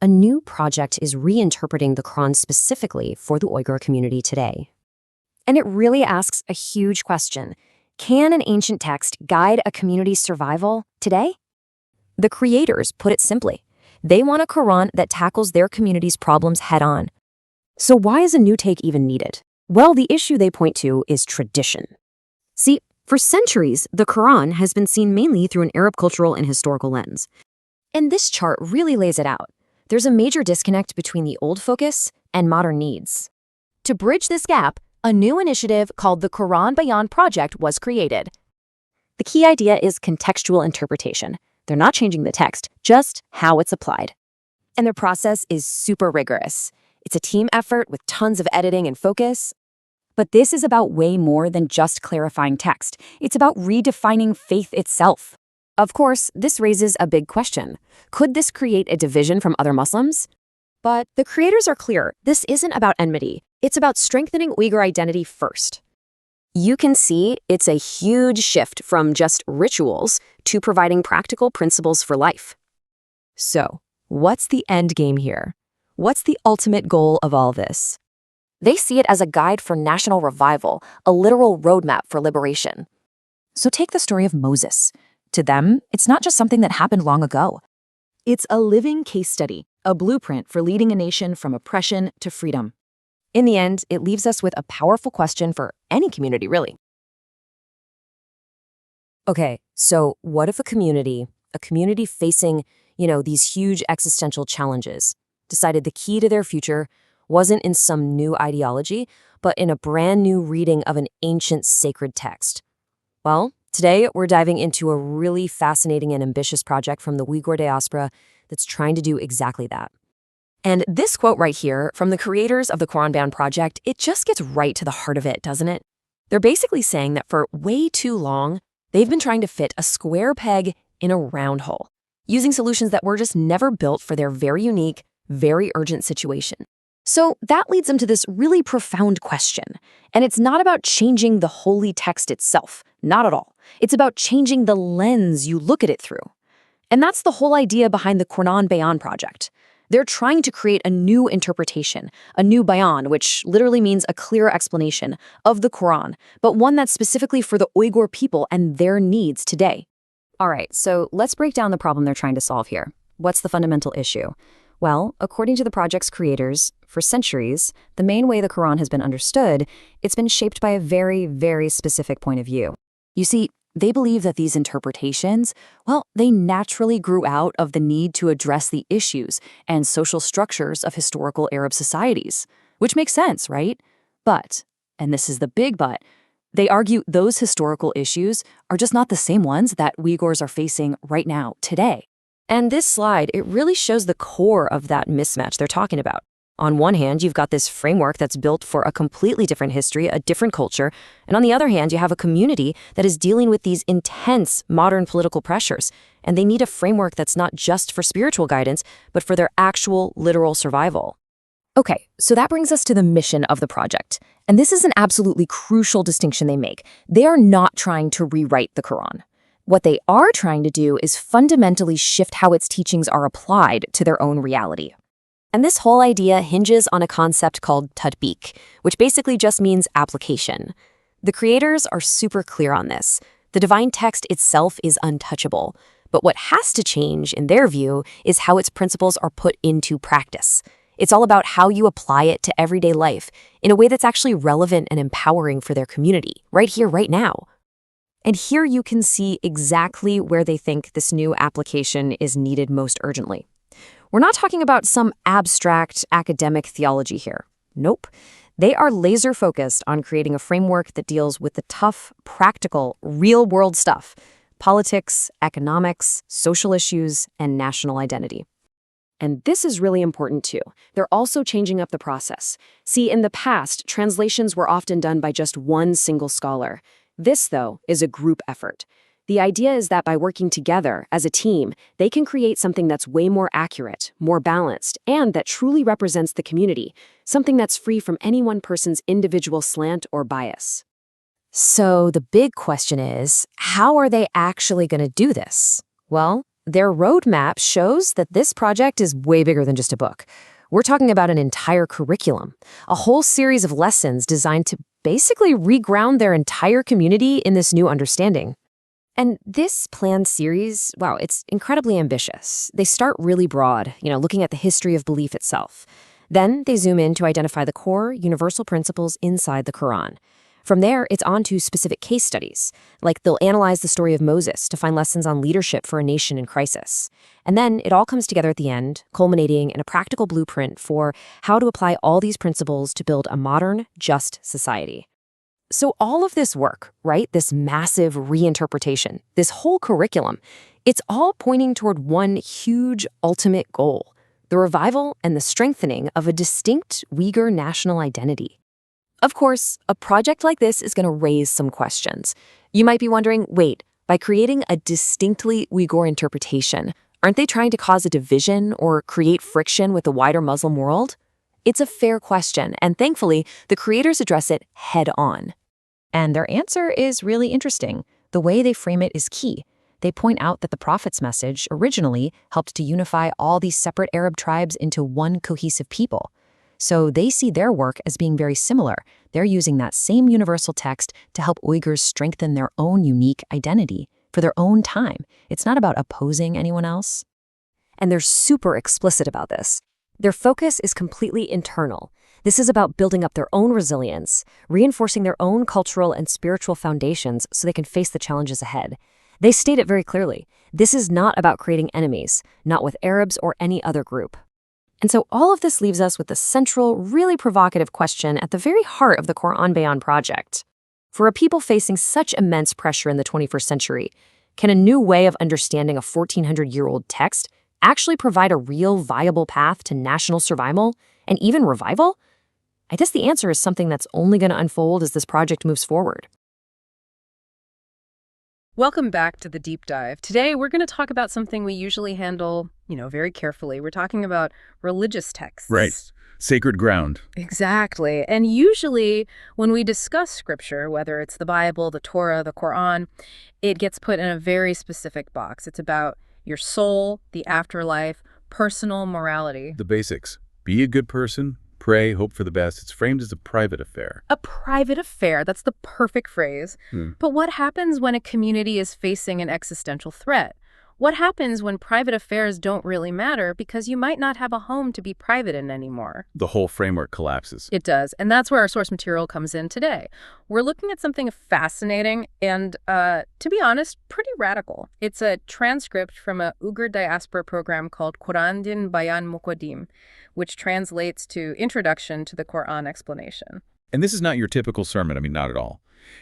a new project is reinterpreting the Quran specifically for the Uyghur community today. And it really asks a huge question. Can an ancient text guide a community's survival today? The creators put it simply. They want a Quran that tackles their community's problems head-on. So why is a new take even needed? Well, the issue they point to is tradition. See, for centuries, the Quran has been seen mainly through an Arab cultural and historical lens. And this chart really lays it out. There's a major disconnect between the old focus and modern needs. To bridge this gap, a new initiative called the Quran Bayan Project was created. The key idea is contextual interpretation. They're not changing the text, just how it's applied. And their process is super rigorous. It's a team effort with tons of editing and focus. But this is about way more than just clarifying text. It's about redefining faith itself. Of course, this raises a big question. Could this create a division from other Muslims? But the creators are clear. This isn't about enmity. It's about strengthening Uyghur identity first. You can see it's a huge shift from just rituals to providing practical principles for life. So, what's the end game here? What's the ultimate goal of all this? They see it as a guide for national revival, a literal roadmap for liberation. So take the story of Moses. To them, it's not just something that happened long ago. It's a living case study, a blueprint for leading a nation from oppression to freedom. In the end, it leaves us with a powerful question for any community, really. Okay, so what if a community facing, these huge existential challenges, decided the key to their future wasn't in some new ideology, but in a brand new reading of an ancient sacred text? Well, today we're diving into a really fascinating and ambitious project from the Uyghur diaspora that's trying to do exactly that. And this quote right here from the creators of the Quran Bayan Project, it just gets right to the heart of it, doesn't it? They're basically saying that for way too long, they've been trying to fit a square peg in a round hole, using solutions that were just never built for their very unique, very urgent situation. So that leads them to this really profound question. And it's not about changing the holy text itself, not at all. It's about changing the lens you look at it through. And that's the whole idea behind the Quran Bayan Project. They're trying to create a new interpretation, a new bayan, which literally means a clear explanation of the Quran, but one that's specifically for the Uyghur people and their needs today. All right, so let's break down the problem they're trying to solve here. What's the fundamental issue? Well, according to the project's creators, for centuries, the main way the Quran has been understood, it's been shaped by a very, very specific point of view. You see, they believe that these interpretations, they naturally grew out of the need to address the issues and social structures of historical Arab societies, which makes sense, right? But, and this is the big but, they argue those historical issues are just not the same ones that Uyghurs are facing right now, today. And this slide, it really shows the core of that mismatch they're talking about. On one hand, you've got this framework that's built for a completely different history, a different culture, and on the other hand, you have a community that is dealing with these intense modern political pressures, and they need a framework that's not just for spiritual guidance, but for their actual, literal survival. Okay, so that brings us to the mission of the project. And this is an absolutely crucial distinction they make. They are not trying to rewrite the Quran. What they are trying to do is fundamentally shift how its teachings are applied to their own reality. And this whole idea hinges on a concept called tatbiq, which basically just means application. The creators are super clear on this. The divine text itself is untouchable, but what has to change, in their view, is how its principles are put into practice. It's all about how you apply it to everyday life in a way that's actually relevant and empowering for their community, right here, right now. And here you can see exactly where they think this new application is needed most urgently. We're not talking about some abstract academic theology here. Nope. They are laser-focused on creating a framework that deals with the tough, practical, real-world stuff: politics, economics, social issues, and national identity. And this is really important too. They're also changing up the process. See, in the past, translations were often done by just one single scholar. This, though, is a group effort. The idea is that by working together as a team, they can create something that's way more accurate, more balanced, and that truly represents the community, something that's free from any one person's individual slant or bias. So the big question is, how are they actually going to do this? Well, their roadmap shows that this project is way bigger than just a book. We're talking about an entire curriculum, a whole series of lessons designed to basically reground their entire community in this new understanding. And this planned series, wow, it's incredibly ambitious. They start really broad, looking at the history of belief itself. Then they zoom in to identify the core, universal principles inside the Qur'an. From there, it's on to specific case studies, like they'll analyze the story of Moses to find lessons on leadership for a nation in crisis. And then it all comes together at the end, culminating in a practical blueprint for how to apply all these principles to build a modern, just society. So all of this work, right, this massive reinterpretation, this whole curriculum, it's all pointing toward one huge ultimate goal, the revival and the strengthening of a distinct Uyghur national identity. Of course, a project like this is going to raise some questions. You might be wondering, wait, by creating a distinctly Uyghur interpretation, aren't they trying to cause a division or create friction with the wider Muslim world? It's a fair question, and thankfully, the creators address it head on. And their answer is really interesting. The way they frame it is key. They point out that the Prophet's message originally helped to unify all these separate Arab tribes into one cohesive people. So they see their work as being very similar. They're using that same universal text to help Uyghurs strengthen their own unique identity for their own time. It's not about opposing anyone else. And they're super explicit about this. Their focus is completely internal. This is about building up their own resilience, reinforcing their own cultural and spiritual foundations so they can face the challenges ahead. They state it very clearly. This is not about creating enemies, not with Arabs or any other group. And so all of this leaves us with the central, really provocative question at the very heart of the Qur'an Bayan project. For a people facing such immense pressure in the 21st century, can a new way of understanding a 1,400-year-old text actually provide a real, viable path to national survival and even revival? I guess the answer is something that's only going to unfold as this project moves forward. Welcome back to the deep dive. Today, we're going to talk about something we usually handle, very carefully. We're talking about religious texts. Right. Sacred ground. Exactly. And usually when we discuss scripture, whether it's the Bible, the Torah, the Qur'an, it gets put in a very specific box. It's about your soul, the afterlife, personal morality. The basics. Be a good person, pray, hope for the best. It's framed as a private affair. A private affair. That's the perfect phrase. But what happens when a community is facing an existential threat? What happens when private affairs don't really matter because you might not have a home to be private in anymore? The whole framework collapses. It does. And that's where our source material comes in today. We're looking at something fascinating and, to be honest, pretty radical. It's a transcript from a Uyghur diaspora program called Qur'an Bayan Muqaddim, which translates to Introduction to the Qur'an Explanation. And this is not your typical sermon. I mean, not at all.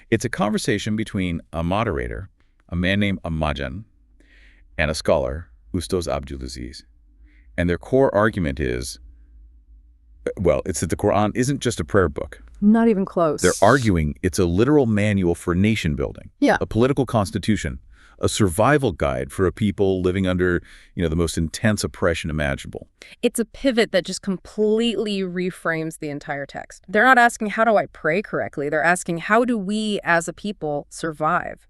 It's a conversation between a moderator, a man named Amajan, and a scholar, Ustaz Abdulaziz. And their core argument is, well, it's that the Qur'an isn't just a prayer book. Not even close. They're arguing it's a literal manual for nation building, a political constitution, a survival guide for a people living under, the most intense oppression imaginable. It's a pivot that just completely reframes the entire text. They're not asking, how do I pray correctly? They're asking, how do we as a people survive?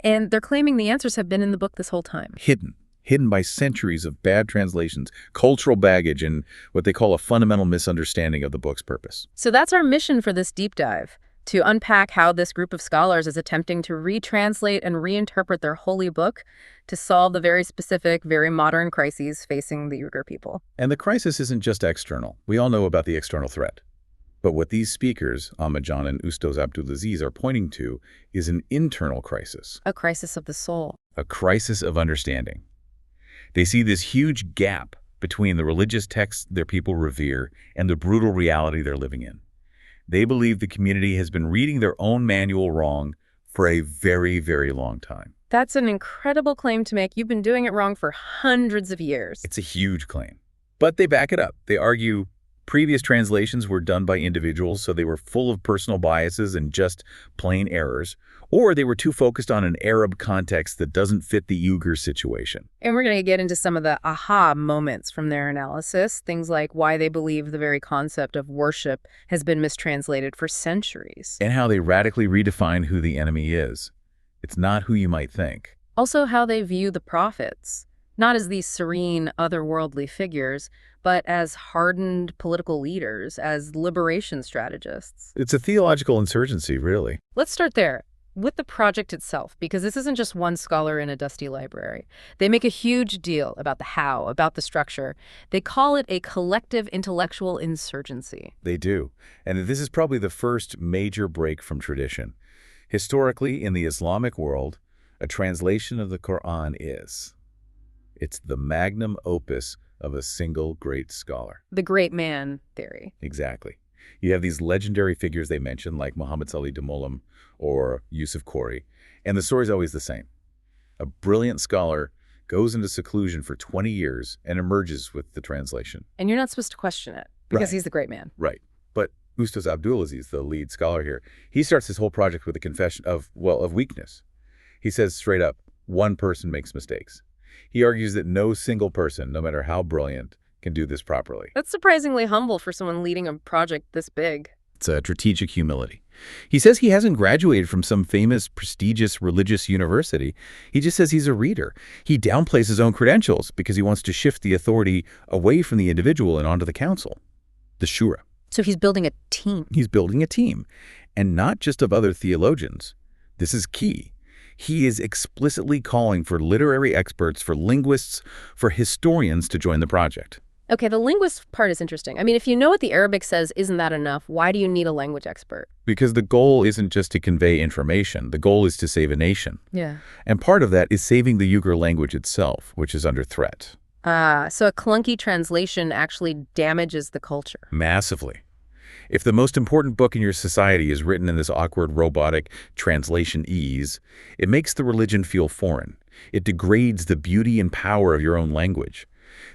And they're claiming the answers have been in the book this whole time. Hidden by centuries of bad translations, cultural baggage, and what they call a fundamental misunderstanding of the book's purpose. So that's our mission for this deep dive, to unpack how this group of scholars is attempting to retranslate and reinterpret their holy book to solve the very specific, very modern crises facing the Uyghur people. And the crisis isn't just external. We all know about the external threat. But what these speakers, Ahmadjan and Ustaz Abdulaziz, are pointing to is an internal crisis. A crisis of the soul. A crisis of understanding. They see this huge gap between the religious texts their people revere and the brutal reality they're living in. They believe the community has been reading their own manual wrong for a very, very long time. That's an incredible claim to make. You've been doing it wrong for hundreds of years. It's a huge claim. But they back it up. They argue previous translations were done by individuals, so they were full of personal biases and just plain errors, or they were too focused on an Arab context that doesn't fit the Uyghur situation. And we're going to get into some of the aha moments from their analysis, things like why they believe the very concept of worship has been mistranslated for centuries. And how they radically redefine who the enemy is. It's not who you might think. Also how they view the prophets. Not as these serene, otherworldly figures, but as hardened political leaders, as liberation strategists. It's a theological insurgency, really. Let's start there, with the project itself, because this isn't just one scholar in a dusty library. They make a huge deal about the how, about the structure. They call it a collective intellectual insurgency. They do. And this is probably the first major break from tradition. Historically, in the Islamic world, a translation of the Qur'an it's the magnum opus of a single great scholar. The great man theory. Exactly. You have these legendary figures they mention, like Muhammad Salih Demolam or Yusuf Khoury, and the story's always the same. A brilliant scholar goes into seclusion for 20 years and emerges with the translation. And you're not supposed to question it, because Right. he's the great man. Right. But Ustaz Abdulaziz, the lead scholar here, he starts his whole project with a confession of weakness. He says straight up, one person makes mistakes. He argues that no single person, no matter how brilliant, can do this properly. That's surprisingly humble for someone leading a project this big. It's a strategic humility. He says he hasn't graduated from some famous, prestigious religious university. He just says he's a reader. He downplays his own credentials because he wants to shift the authority away from the individual and onto the council, the shura. So he's building a team. He's building a team, and not just of other theologians. This is key. He is explicitly calling for literary experts, for linguists, for historians to join the project. Okay, the linguist part is interesting. I mean, if you know what the Arabic says isn't that enough, why do you need a language expert? Because the goal isn't just to convey information. The goal is to save a nation. Yeah. And part of that is saving the Uyghur language itself, which is under threat. So a clunky translation actually damages the culture. Massively. If the most important book in your society is written in this awkward, robotic translation-ese, it makes the religion feel foreign. It degrades the beauty and power of your own language.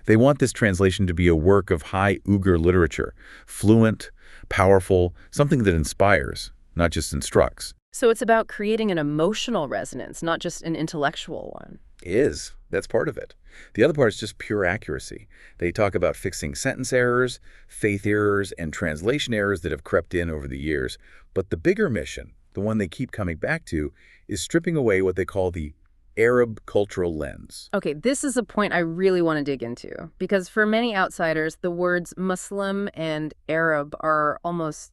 They want this translation to be a work of high Uyghur literature, fluent, powerful, something that inspires, not just instructs. So it's about creating an emotional resonance, not just an intellectual one. That's part of it. The other part is just pure accuracy. They talk about fixing sentence errors, faith errors, and translation errors that have crept in over the years. But the bigger mission, the one they keep coming back to, is stripping away what they call the Arab cultural lens. Okay, this is a point I really want to dig into, because for many outsiders, the words Muslim and Arab are almost,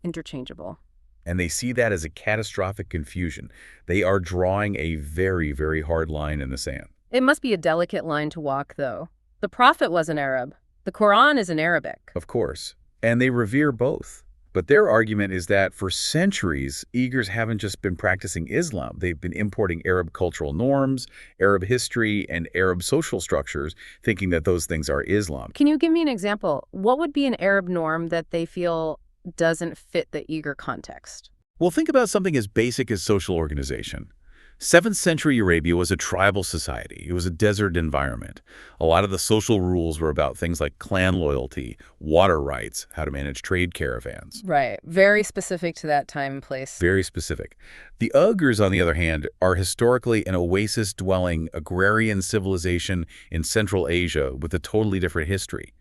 interchangeable. And they see that as a catastrophic confusion. They are drawing a very, very hard line in the sand. It must be a delicate line to walk, though. The Prophet was an Arab. The Qur'an is in Arabic. Of course. And they revere both. But their argument is that for centuries, Uyghurs haven't just been practicing Islam. They've been importing Arab cultural norms, Arab history, and Arab social structures, thinking that those things are Islam. Can you give me an example? What would be an Arab norm that they feel doesn't fit the Uyghur context? Well, think about something as basic as social organization. 7th century Arabia was a tribal society. It was a desert environment. A lot of the social rules were about things like clan loyalty, water rights, how to manage trade caravans. Right. Very specific to that time and place. Very specific. The Uyghurs, on the other hand, are historically an oasis-dwelling agrarian civilization in Central Asia with a totally different history.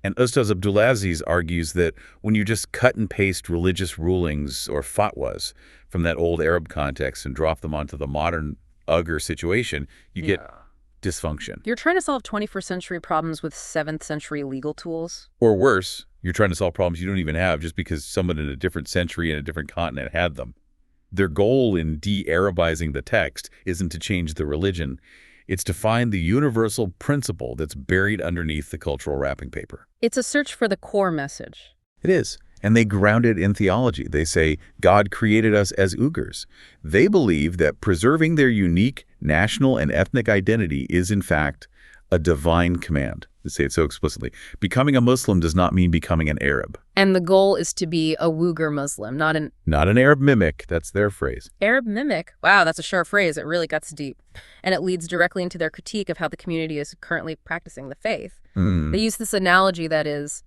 And Ustaz Abdulaziz argues that when you just cut and paste religious rulings or fatwas from that old Arab context and drop them onto the modern Uyghur situation, you get dysfunction. You're trying to solve 21st century problems with 7th century legal tools? Or worse, you're trying to solve problems you don't even have just because someone in a different century and a different continent had them. Their goal in de-Arabizing the text isn't to change the religion. It's to find the universal principle that's buried underneath the cultural wrapping paper. It's a search for the core message. It is. And they ground it in theology. They say, God created us as Uyghurs. They believe that preserving their unique national and ethnic identity is, in fact, a divine command. They say it so explicitly. Becoming a Muslim does not mean becoming an Arab. And the goal is to be a Uyghur Muslim, not an Arab mimic. That's their phrase. Arab mimic? Wow, that's a sharp phrase. It really cuts deep. And it leads directly into their critique of how the community is currently practicing the faith. They use this analogy that is,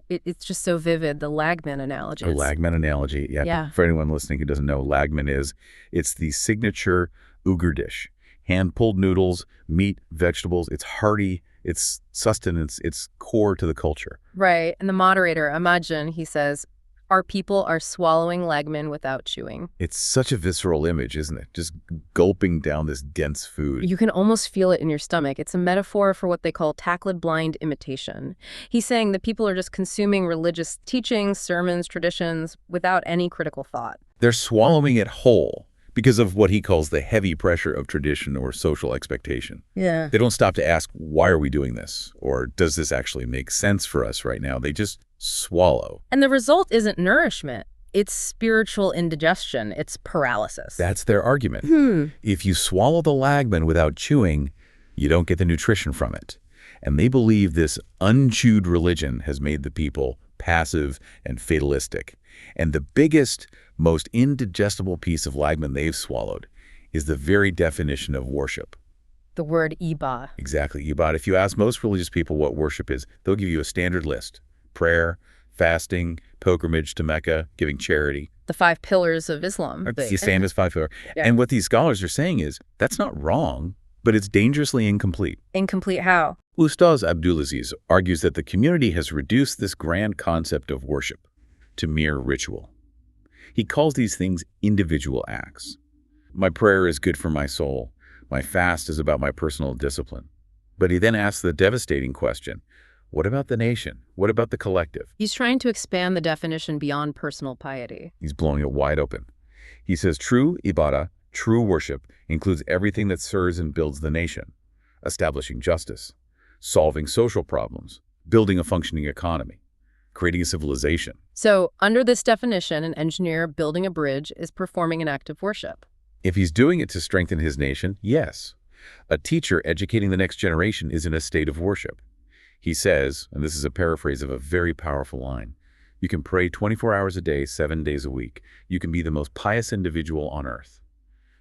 it's just so vivid, the Lagman analogy. A Lagman analogy. Yeah. For anyone listening who doesn't know, Lagman it's the signature Uyghur dish. Hand-pulled noodles, meat, vegetables. It's hearty. It's sustenance. It's core to the culture. Right. And the moderator, Imagine, he says, Our people are swallowing lagman without chewing. It's such a visceral image, isn't it? Just gulping down this dense food. You can almost feel it in your stomach. It's a metaphor for what they call tackled blind imitation. He's saying that people are just consuming religious teachings, sermons, traditions, without any critical thought. They're swallowing it whole because of what he calls the heavy pressure of tradition or social expectation. Yeah. They don't stop to ask, why are we doing this? Or does this actually make sense for us right now? They just swallow. And the result isn't nourishment. It's spiritual indigestion. It's paralysis. That's their argument. If you swallow the lagman without chewing, you don't get the nutrition from it. And they believe this unchewed religion has made the people passive and fatalistic. And the biggest, most indigestible piece of lagman they've swallowed is the very definition of worship. The word iba. Exactly, ibadah. If you ask most religious people what worship is, they'll give you a standard list. Prayer, fasting, pilgrimage to Mecca, giving charity. The 5 pillars of Islam. The famous 5 pillars. Yeah. And what these scholars are saying is, that's not wrong, but it's dangerously incomplete. Incomplete how? Ustaz Abdulaziz argues that the community has reduced this grand concept of worship to mere ritual. He calls these things individual acts. My prayer is good for my soul. My fast is about my personal discipline. But he then asks the devastating question, what about the nation? What about the collective? He's trying to expand the definition beyond personal piety. He's blowing it wide open. He says true ibadah, true worship, includes everything that serves and builds the nation, establishing justice, solving social problems, building a functioning economy, creating a civilization. So, under this definition, an engineer building a bridge is performing an act of worship. If he's doing it to strengthen his nation, yes. A teacher educating the next generation is in a state of worship. He says, and this is a paraphrase of a very powerful line, you can pray 24 hours a day, 7 days a week. You can be the most pious individual on earth.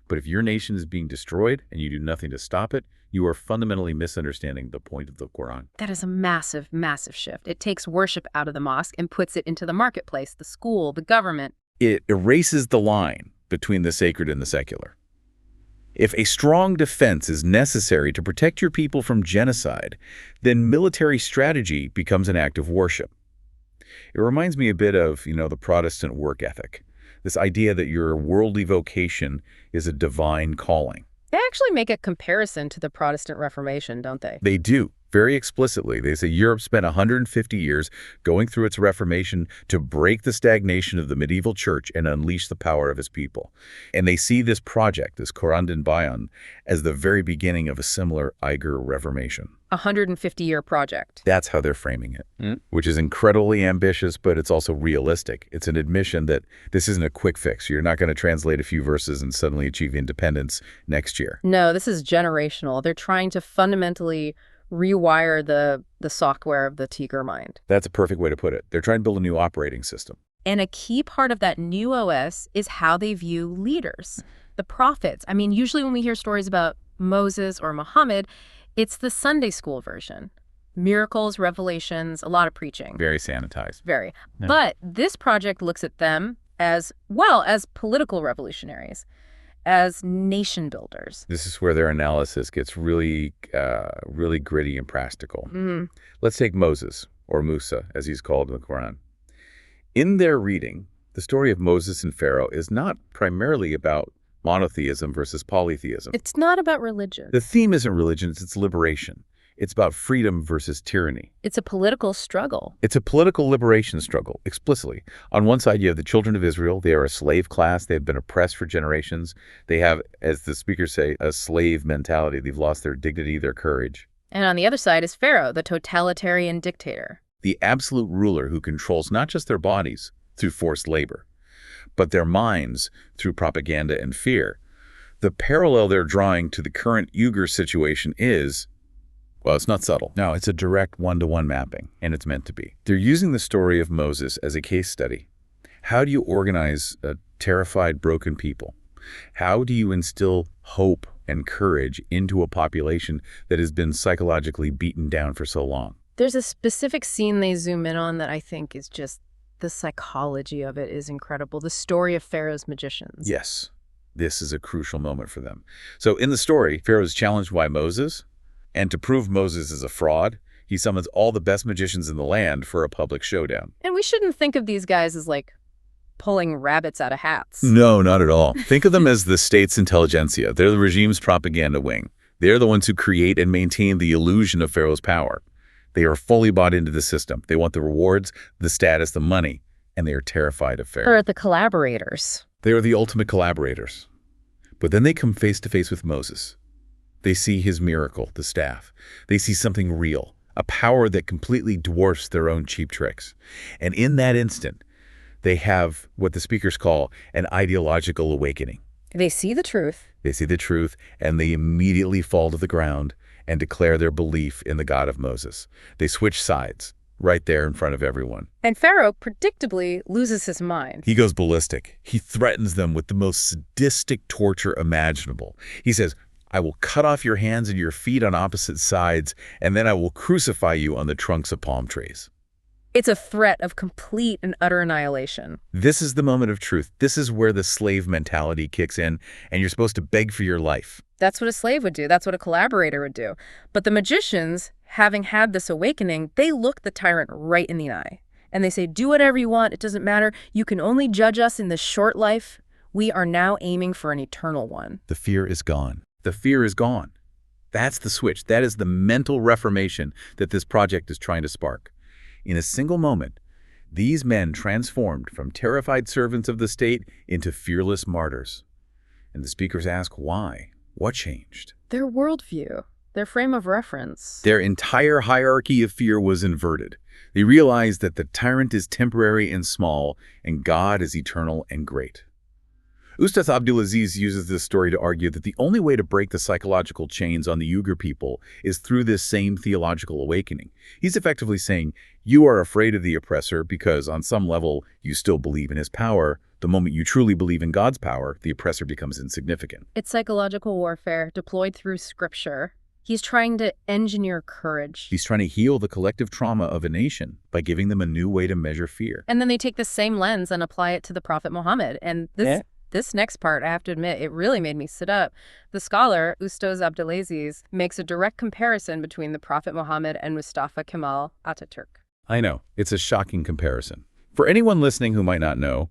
But if your nation is being destroyed and you do nothing to stop it, you are fundamentally misunderstanding the point of the Qur'an. That is a massive, massive shift. It takes worship out of the mosque and puts it into the marketplace, the school, the government. It erases the line between the sacred and the secular. If a strong defense is necessary to protect your people from genocide, then military strategy becomes an act of worship. It reminds me a bit of, the Protestant work ethic. This idea that your worldly vocation is a divine calling. They actually make a comparison to the Protestant Reformation, don't they? They do, very explicitly. They say Europe spent 150 years going through its Reformation to break the stagnation of the medieval church and unleash the power of its people. And they see this project, this Qur'an Bayan, as the very beginning of a similar Uyghur Reformation. 150-year project. That's how they're framing it, which is incredibly ambitious, but it's also realistic. It's an admission that this isn't a quick fix. You're not going to translate a few verses and suddenly achieve independence next year. No, this is generational. They're trying to fundamentally rewire the software of the Uyghur mind. That's a perfect way to put it. They're trying to build a new operating system. And a key part of that new OS is how they view leaders, the prophets. I mean, usually when we hear stories about Moses or Muhammad, it's the Sunday school version. Miracles, revelations, a lot of preaching. Very sanitized. Very. Yeah. But this project looks at them as, well, as political revolutionaries, as nation builders. This is where their analysis gets really gritty and practical. Let's take Moses, or Musa, as he's called in the Quran. In their reading, the story of Moses and Pharaoh is not primarily about monotheism versus polytheism. It's not about religion. The theme isn't religion, it's liberation. It's about freedom versus tyranny. It's a political struggle. It's a political liberation struggle, explicitly. On one side, you have the children of Israel. They are a slave class. They've been oppressed for generations. They have, as the speakers say, a slave mentality. They've lost their dignity, their courage. And on the other side is Pharaoh, the totalitarian dictator. The absolute ruler who controls not just their bodies through forced labor, but their minds through propaganda and fear. The parallel they're drawing to the current Uyghur situation is, well, it's not subtle. No, it's a direct one-to-one mapping, and it's meant to be. They're using the story of Moses as a case study. How do you organize a terrified, broken people? How do you instill hope and courage into a population that has been psychologically beaten down for so long? There's a specific scene they zoom in on that I think is just, the psychology of it is incredible. The story of Pharaoh's magicians. Yes, this is a crucial moment for them. So in the story, Pharaoh is challenged by Moses, and to prove Moses is a fraud, he summons all the best magicians in the land for a public showdown. And we shouldn't think of these guys as like pulling rabbits out of hats. No, not at all. Think of them as the state's intelligentsia. They're the regime's propaganda wing. They're the ones who create and maintain the illusion of Pharaoh's power. They are fully bought into the system. They want the rewards, the status, the money, and they are terrified of Pharaoh. Or the collaborators. They are the ultimate collaborators. But then they come face to face with Moses. They see his miracle, the staff. They see something real, a power that completely dwarfs their own cheap tricks. And in that instant, they have what the speakers call an ideological awakening. They see the truth. They see the truth, and they immediately fall to the ground and declare their belief in the God of Moses. They switch sides right there in front of everyone. And Pharaoh predictably loses his mind. He goes ballistic. He threatens them with the most sadistic torture imaginable. He says, I will cut off your hands and your feet on opposite sides, and then I will crucify you on the trunks of palm trees. It's a threat of complete and utter annihilation. This is the moment of truth. This is where the slave mentality kicks in, and you're supposed to beg for your life. That's what a slave would do. That's what a collaborator would do. But the magicians, having had this awakening, they look the tyrant right in the eye. And they say, do whatever you want. It doesn't matter. You can only judge us in this short life. We are now aiming for an eternal one. The fear is gone. The fear is gone. That's the switch. That is the mental reformation that this project is trying to spark. In a single moment, these men transformed from terrified servants of the state into fearless martyrs. And the speakers ask why? What changed? Their worldview, their frame of reference. Their entire hierarchy of fear was inverted. They realized that the tyrant is temporary and small, and God is eternal and great. Ustaz Abdulaziz uses this story to argue that the only way to break the psychological chains on the Uyghur people is through this same theological awakening. He's effectively saying, you are afraid of the oppressor because on some level you still believe in his power. The moment you truly believe in God's power, the oppressor becomes insignificant. It's psychological warfare deployed through scripture. He's trying to engineer courage. He's trying to heal the collective trauma of a nation by giving them a new way to measure fear. And then they take the same lens and apply it to the Prophet Muhammad. And this next part, I have to admit, it really made me sit up. The scholar, Ustaz Abdulaziz, makes a direct comparison between the Prophet Muhammad and Mustafa Kemal Ataturk. I know, it's a shocking comparison. For anyone listening who might not know,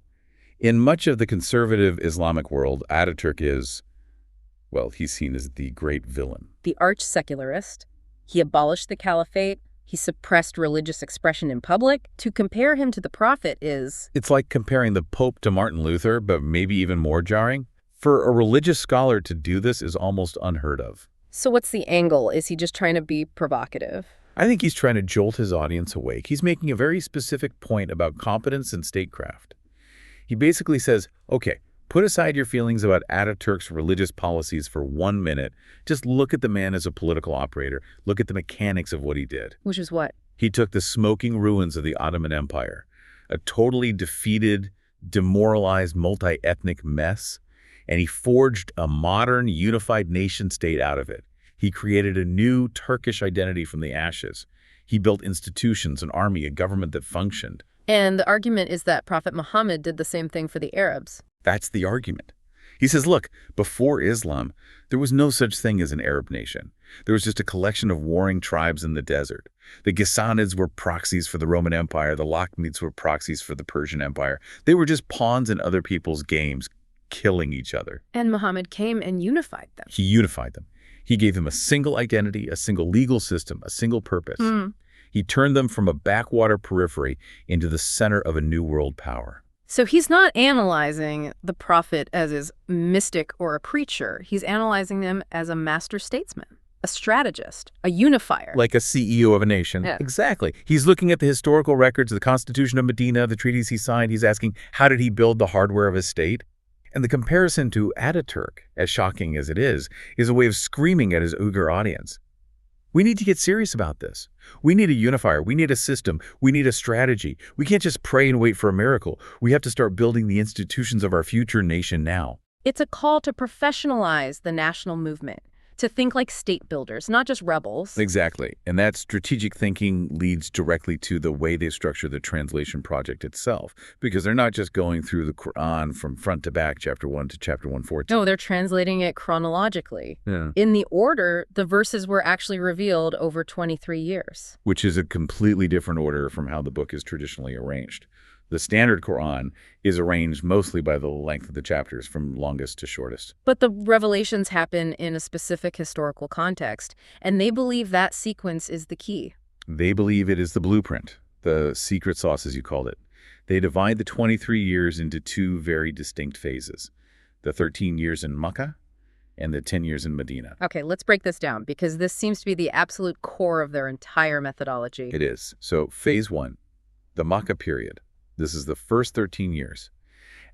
in much of the conservative Islamic world, Ataturk is, well, he's seen as the great villain. The arch-secularist. He abolished the caliphate. He suppressed religious expression in public. To compare him to the prophet is... It's like comparing the Pope to Martin Luther, but maybe even more jarring. For a religious scholar to do this is almost unheard of. So what's the angle? Is he just trying to be provocative? I think he's trying to jolt his audience awake. He's making a very specific point about competence and statecraft. He basically says, okay, put aside your feelings about Ataturk's religious policies for 1 minute. Just look at the man as a political operator. Look at the mechanics of what he did. Which is what? He took the smoking ruins of the Ottoman Empire, a totally defeated, demoralized, multi-ethnic mess, and he forged a modern, unified nation-state out of it. He created a new Turkish identity from the ashes. He built institutions, an army, a government that functioned. And the argument is that Prophet Muhammad did the same thing for the Arabs. That's the argument. He says, look, before Islam, there was no such thing as an Arab nation. There was just a collection of warring tribes in the desert. The Ghassanids were proxies for the Roman Empire. The Lakhmids were proxies for the Persian Empire. They were just pawns in other people's games, killing each other. And Muhammad came and unified them. He unified them. He gave them a single identity, a single legal system, a single purpose. He turned them from a backwater periphery into the center of a new world power. So he's not analyzing the prophet as his mystic or a preacher. He's analyzing them as a master statesman, a strategist, a unifier. Like a CEO of a nation. Yeah. Exactly. He's looking at the historical records, the Constitution of Medina, the treaties he signed. He's asking, how did he build the hardware of his state? And the comparison to Ataturk, as shocking as it is a way of screaming at his Uyghur audience. We need to get serious about this. We need a unifier. We need a system. We need a strategy. We can't just pray and wait for a miracle. We have to start building the institutions of our future nation now. It's a call to professionalize the national movement, to think like state builders, not just rebels. Exactly. And that strategic thinking leads directly to the way they structure the translation project itself, because they're not just going through the Qur'an from front to back, chapter 1 to chapter 114. No, they're translating it chronologically. Yeah. In the order, the verses were actually revealed over 23 years. Which is a completely different order from how the book is traditionally arranged. The standard Qur'an is arranged mostly by the length of the chapters, from longest to shortest. But the revelations happen in a specific historical context, and they believe that sequence is the key. They believe it is the blueprint, the secret sauce, as you called it. They divide the 23 years into two very distinct phases, the 13 years in Makkah and the 10 years in Medina. Okay, let's break this down, because this seems to be the absolute core of their entire methodology. It is. So phase 1, the Makkah period. This is the first 13 years.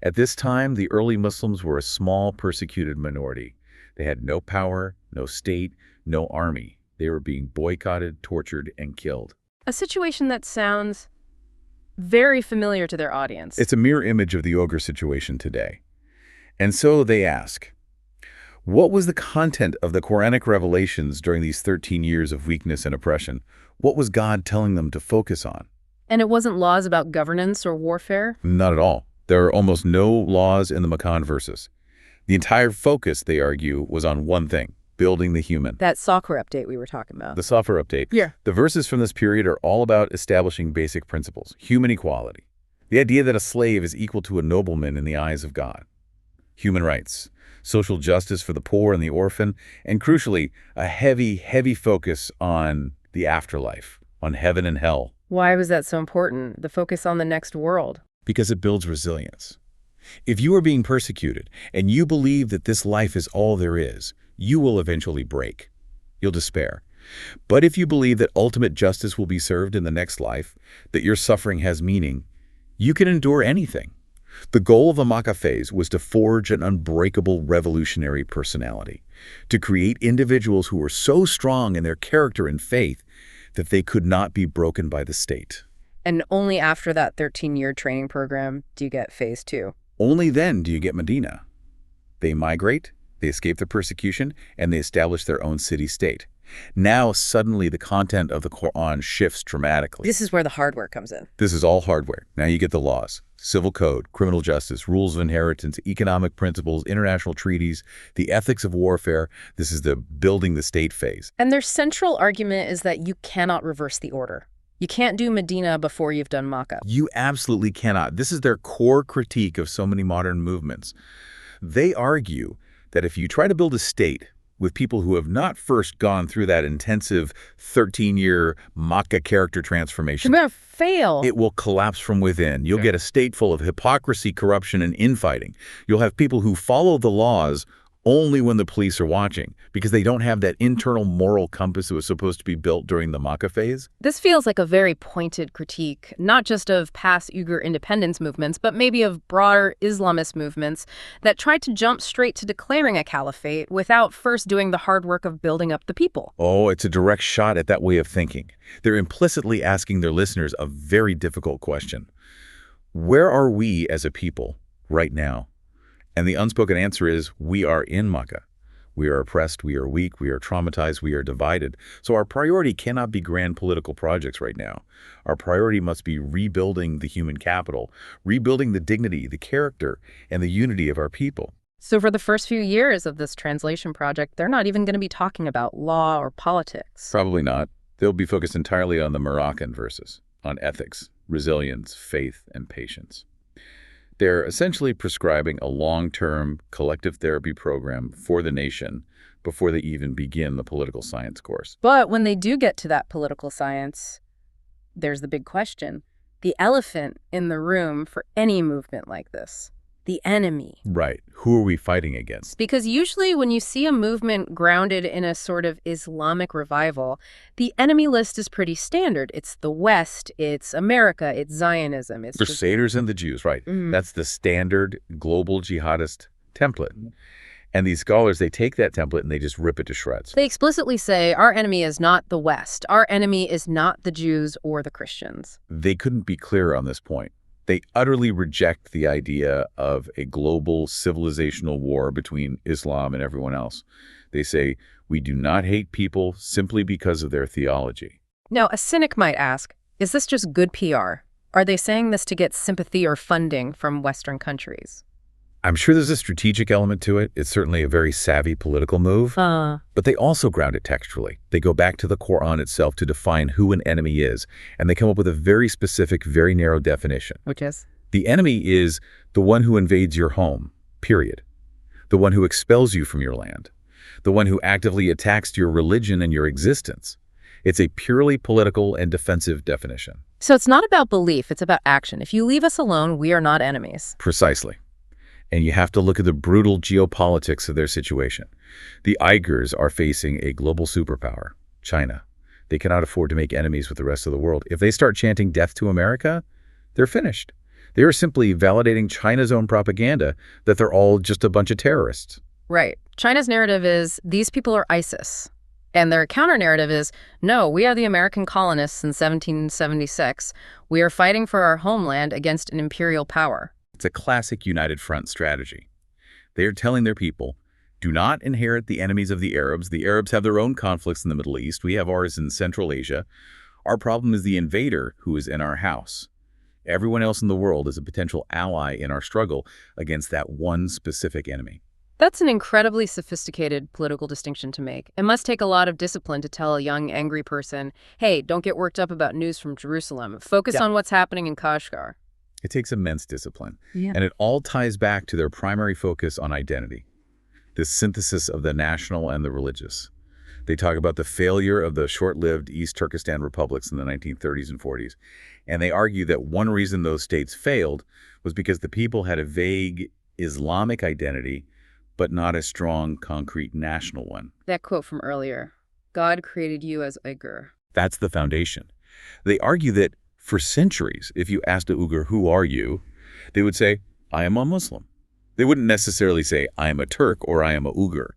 At this time, the early Muslims were a small, persecuted minority. They had no power, no state, no army. They were being boycotted, tortured, and killed. A situation that sounds very familiar to their audience. It's a mirror image of the Uyghur situation today. And so they ask, what was the content of the Quranic revelations during these 13 years of weakness and oppression? What was God telling them to focus on? And it wasn't laws about governance or warfare? Not at all. There are almost no laws in the Makkah verses. The entire focus, they argue, was on one thing, building the human. That software update we were talking about. The software update. Yeah. The verses from this period are all about establishing basic principles, human equality, the idea that a slave is equal to a nobleman in the eyes of God, human rights, social justice for the poor and the orphan, and crucially, a heavy, heavy focus on the afterlife, on heaven and hell. Why was that so important, the focus on the next world? Because it builds resilience. If you are being persecuted and you believe that this life is all there is, you will eventually break. You'll despair. But if you believe that ultimate justice will be served in the next life, that your suffering has meaning, you can endure anything. The goal of the Makkah phase was to forge an unbreakable revolutionary personality, to create individuals who were so strong in their character and faith that they could not be broken by the state. And only after that 13-year training program do you get phase 2. Only then do you get Medina. They migrate, they escape the persecution, and they establish their own city-state. Now, suddenly, the content of the Qur'an shifts dramatically. This is where the hardware comes in. This is all hardware. Now you get the laws, civil code, criminal justice, rules of inheritance, economic principles, international treaties, the ethics of warfare. This is the building the state phase. And their central argument is that you cannot reverse the order. You can't do Medina before you've done Makkah. You absolutely cannot. This is their core critique of so many modern movements. They argue that if you try to build a state with people who have not first gone through that intensive 13-year Makkah character transformation, You're going to fail. it will collapse from within. You'll get a state full of hypocrisy, corruption, and infighting. You'll have people who follow the laws only when the police are watching, because they don't have that internal moral compass that was supposed to be built during the Makkah phase. This feels like a very pointed critique, not just of past Uyghur independence movements, but maybe of broader Islamist movements that tried to jump straight to declaring a caliphate without first doing the hard work of building up the people. Oh, it's a direct shot at that way of thinking. They're implicitly asking their listeners a very difficult question. Where are we as a people right now? And the unspoken answer is, we are in Makkah. We are oppressed, we are weak, we are traumatized, we are divided. So our priority cannot be grand political projects right now. Our priority must be rebuilding the human capital, rebuilding the dignity, the character, and the unity of our people. So for the first few years of this translation project, they're not even going to be talking about law or politics. Probably not. They'll be focused entirely on the Moroccan verses, on ethics, resilience, faith, and patience. They're essentially prescribing a long-term collective therapy program for the nation before they even begin the political science course. But when they do get to that political science, there's the big question. The elephant in the room for any movement like this. The enemy. Right. Who are we fighting against? Because usually when you see a movement grounded in a sort of Islamic revival, the enemy list is pretty standard. It's the West, it's America, it's Zionism. It's Crusaders and the Jews, right. That's the standard global jihadist template. And these scholars, they take that template and they just rip it to shreds. They explicitly say, our enemy is not the West. Our enemy is not the Jews or the Christians. They couldn't be clearer on this point. They utterly reject the idea of a global civilizational war between Islam and everyone else. They say, we do not hate people simply because of their theology. Now, a cynic might ask, is this just good PR? Are they saying this to get sympathy or funding from Western countries? I'm sure there's a strategic element to it. It's certainly a very savvy political move. But they also ground it textually. They go back to the Qur'an itself to define who an enemy is, and they come up with a very specific, very narrow definition. Which is? The enemy is the one who invades your home, period. The one who expels you from your land. The one who actively attacks your religion and your existence. It's a purely political and defensive definition. So it's not about belief, it's about action. If you leave us alone, we are not enemies. Precisely. And you have to look at the brutal geopolitics of their situation. The Uyghurs are facing a global superpower, China. They cannot afford to make enemies with the rest of the world. If they start chanting death to America, they're finished. They are simply validating China's own propaganda that they're all just a bunch of terrorists. Right. China's narrative is, these people are ISIS. And their counter-narrative is, no, we are the American colonists in 1776. We are fighting for our homeland against an imperial power. It's a classic United Front strategy. They are telling their people, do not inherit the enemies of the Arabs. The Arabs have their own conflicts in the Middle East. We have ours in Central Asia. Our problem is the invader who is in our house. Everyone else in the world is a potential ally in our struggle against that one specific enemy. That's an incredibly sophisticated political distinction to make. It must take a lot of discipline to tell a young, angry person, hey, don't get worked up about news from Jerusalem. Focus on what's happening in Kashgar. It takes immense discipline. Yeah. And it all ties back to their primary focus on identity, this synthesis of the national and the religious. They talk about the failure of the short-lived East Turkestan republics in the 1930s and 40s. And they argue that one reason those states failed was because the people had a vague Islamic identity, but not a strong, concrete national one. That quote from earlier, God created you as Uyghur. That's the foundation. They argue that for centuries, if you asked a Uyghur, who are you? They would say, I am a Muslim. They wouldn't necessarily say, I am a Turk or I am a Uyghur.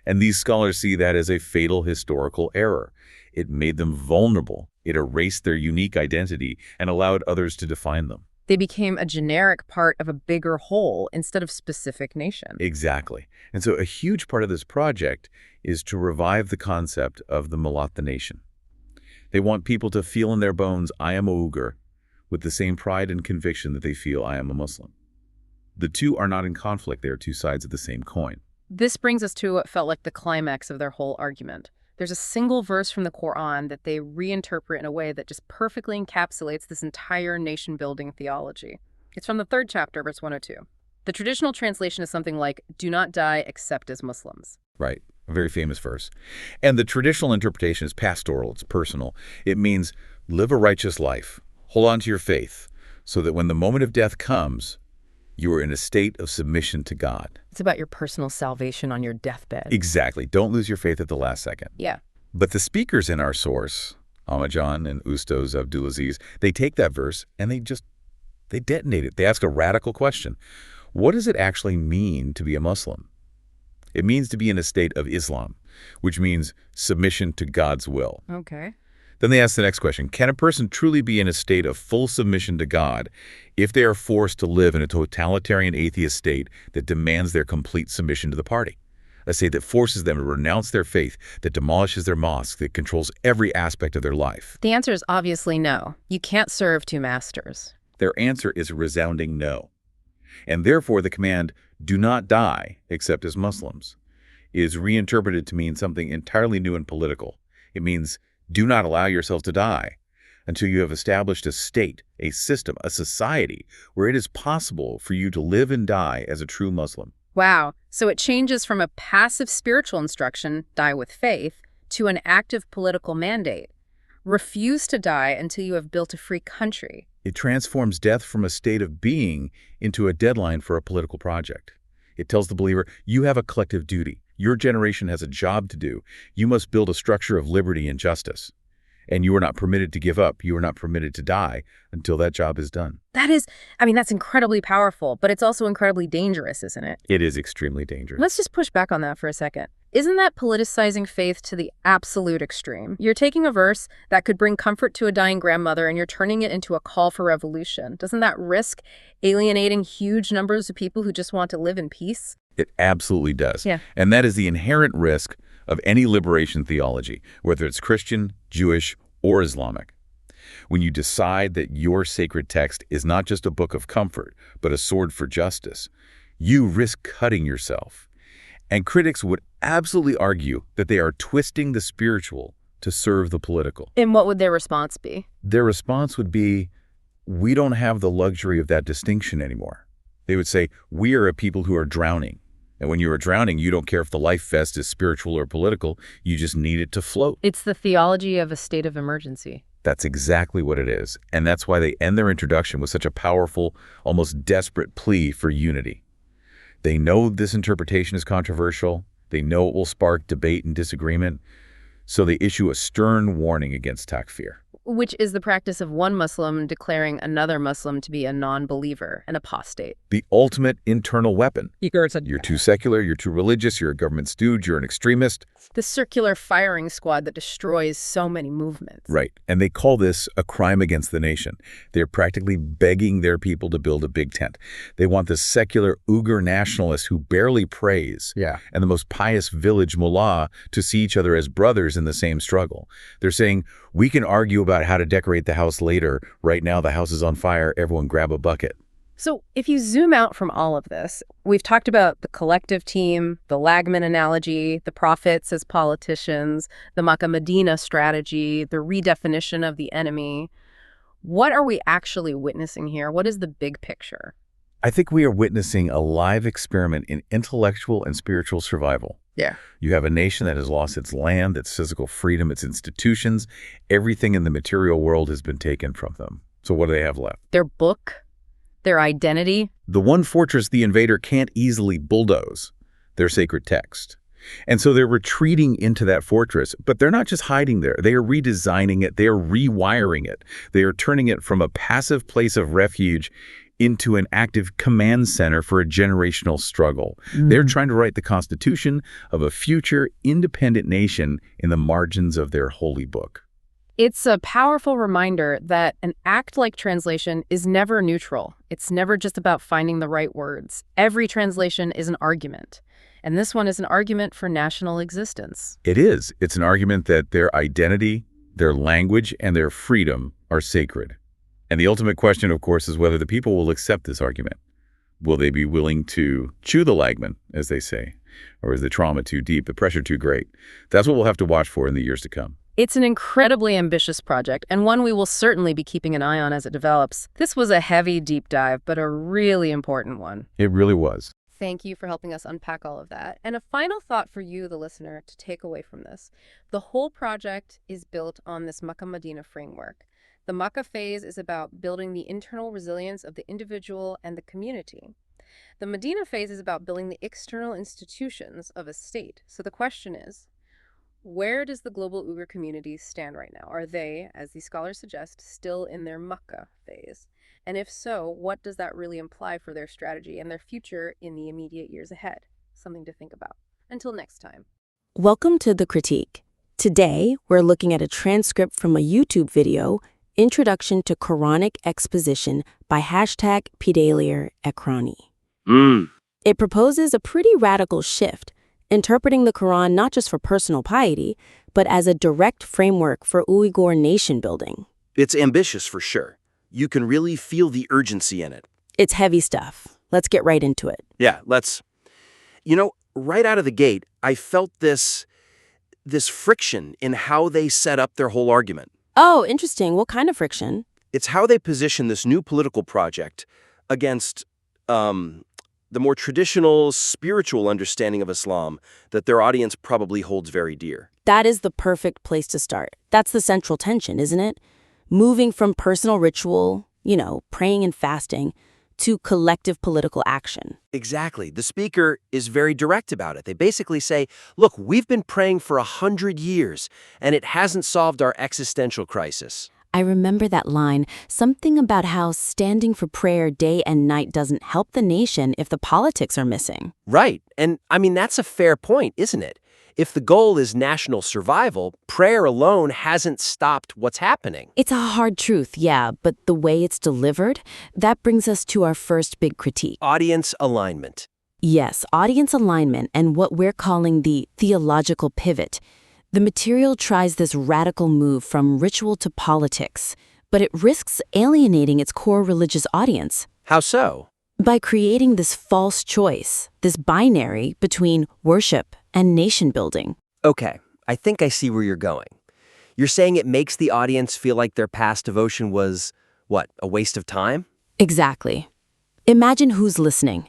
And these scholars see that as a fatal historical error. It made them vulnerable. It erased their unique identity and allowed others to define them. They became a generic part of a bigger whole instead of specific nation. Exactly. And so a huge part of this project is to revive the concept of the Mulat the nation. They want people to feel in their bones, I am a Uyghur, with the same pride and conviction that they feel I am a Muslim. The two are not in conflict. They are two sides of the same coin. This brings us to what felt like the climax of their whole argument. There's a single verse from the Qur'an that they reinterpret in a way that just perfectly encapsulates this entire nation-building theology. It's from the 3rd chapter, verse 102. The traditional translation is something like, do not die except as Muslims. Right. A very famous verse. And the traditional interpretation is pastoral. It's personal. It means live a righteous life. Hold on to your faith so that when the moment of death comes, you are in a state of submission to God. It's about your personal salvation on your deathbed. Exactly. Don't lose your faith at the last second. Yeah. But the speakers in our source, Ahmadjan and Ustos Abdulaziz, they take that verse and they detonate it. They ask a radical question. What does it actually mean to be a Muslim? It means to be in a state of Islam, which means submission to God's will. Okay. Then they ask the next question. Can a person truly be in a state of full submission to God if they are forced to live in a totalitarian atheist state that demands their complete submission to the party? A state that forces them to renounce their faith, that demolishes their mosque, that controls every aspect of their life? The answer is obviously no. You can't serve two masters. Their answer is a resounding no. And therefore the command, do not die except as Muslims, is reinterpreted to mean something entirely new and political. It means do not allow yourself to die until you have established a state, a system, a society where it is possible for you to live and die as a true Muslim. Wow. So it changes from a passive spiritual instruction, die with faith, to an active political mandate. Refuse to die until you have built a free country. It transforms death from a state of being into a deadline for a political project. It tells the believer, you have a collective duty. Your generation has a job to do. You must build a structure of liberty and justice. And you are not permitted to give up. You are not permitted to die until that job is done. That's incredibly powerful, but it's also incredibly dangerous, isn't it? It is extremely dangerous. Let's just push back on that for a second. Isn't that politicizing faith to the absolute extreme? You're taking a verse that could bring comfort to a dying grandmother and you're turning it into a call for revolution. Doesn't that risk alienating huge numbers of people who just want to live in peace? It absolutely does. Yeah. And that is the inherent risk of any liberation theology, whether it's Christian, Jewish, or Islamic. When you decide that your sacred text is not just a book of comfort, but a sword for justice, you risk cutting yourself. And critics would absolutely argue that they are twisting the spiritual to serve the political. And what would their response be? Their response would be, we don't have the luxury of that distinction anymore. They would say, we are a people who are drowning. And when you are drowning, you don't care if the life vest is spiritual or political. You just need it to float. It's the theology of a state of emergency. That's exactly what it is. And that's why they end their introduction with such a powerful, almost desperate plea for unity. They know this interpretation is controversial. They know it will spark debate and disagreement. So they issue a stern warning against takfir. Which is the practice of one Muslim declaring another Muslim to be a non-believer, an apostate. The ultimate internal weapon. You're too secular, you're too religious, you're a government stooge, you're an extremist. The circular firing squad that destroys so many movements. Right. And they call this a crime against the nation. They're practically begging their people to build a big tent. They want the secular Uyghur nationalists who barely praise and the most pious village mullah to see each other as brothers in the same struggle. They're saying, we can argue about how to decorate the house later. Right now, the house is on fire. Everyone grab a bucket. So if you zoom out from all of this, we've talked about the collective team, the Lagman analogy, the prophets as politicians, the Makkah-Medina strategy, the redefinition of the enemy. What are we actually witnessing here? What is the big picture? I think we are witnessing a live experiment in intellectual and spiritual survival. Yeah. You have a nation that has lost its land, its physical freedom, its institutions. Everything in the material world has been taken from them. So what do they have left? Their book, their identity. The one fortress the invader can't easily bulldoze, their sacred text. And so they're retreating into that fortress, but they're not just hiding there. They are redesigning it. They are rewiring it. They are turning it from a passive place of refuge into an active command center for a generational struggle. They're trying to write the constitution of a future independent nation in the margins of their holy book. It's a powerful reminder that an act like translation is never neutral. It's never just about finding the right words. Every translation is an argument. And this one is an argument for national existence. It is. It's an argument that their identity, their language, and their freedom are sacred. And the ultimate question, of course, is whether the people will accept this argument. Will they be willing to chew the Lagman, as they say? Or is the trauma too deep, the pressure too great? That's what we'll have to watch for in the years to come. It's an incredibly ambitious project, and one we will certainly be keeping an eye on as it develops. This was a heavy, deep dive, but a really important one. It really was. Thank you for helping us unpack all of that. And a final thought for you, the listener, to take away from this. The whole project is built on this Makkah-Medina framework. The Makkah phase is about building the internal resilience of the individual and the community. The Medina phase is about building the external institutions of a state. So the question is, where does the global Uyghur community stand right now? Are they, as these scholars suggest, still in their Makkah phase? And if so, what does that really imply for their strategy and their future in the immediate years ahead? Something to think about. Until next time. Welcome to The Critique. Today, we're looking at a transcript from a YouTube video, Introduction to Qur'anic Exposition by #Pidalier-Ekrani. It proposes a pretty radical shift, interpreting the Quran not just for personal piety, but as a direct framework for Uyghur nation building. It's ambitious for sure. You can really feel the urgency in it. It's heavy stuff. Let's get right into it. Yeah, let's. Right out of the gate, I felt this friction in how they set up their whole argument. Oh, interesting. What kind of friction? It's how they position this new political project against the more traditional spiritual understanding of Islam that their audience probably holds very dear. That is the perfect place to start. That's the central tension, isn't it? Moving from personal ritual, praying and fasting, to collective political action. Exactly. The speaker is very direct about it. They basically say, look, we've been praying for 100 years, and it hasn't solved our existential crisis. I remember that line, something about how standing for prayer day and night doesn't help the nation if the politics are missing. Right. And that's a fair point, isn't it? If the goal is national survival, prayer alone hasn't stopped what's happening. It's a hard truth, yeah, but the way it's delivered, that brings us to our first big critique. Audience alignment. Yes, audience alignment and what we're calling the theological pivot. The material tries this radical move from ritual to politics, but it risks alienating its core religious audience. How so? By creating this false choice, this binary between worship and nation building. Okay, I think I see where you're going. You're saying it makes the audience feel like their past devotion was, what, a waste of time? Exactly. Imagine who's listening.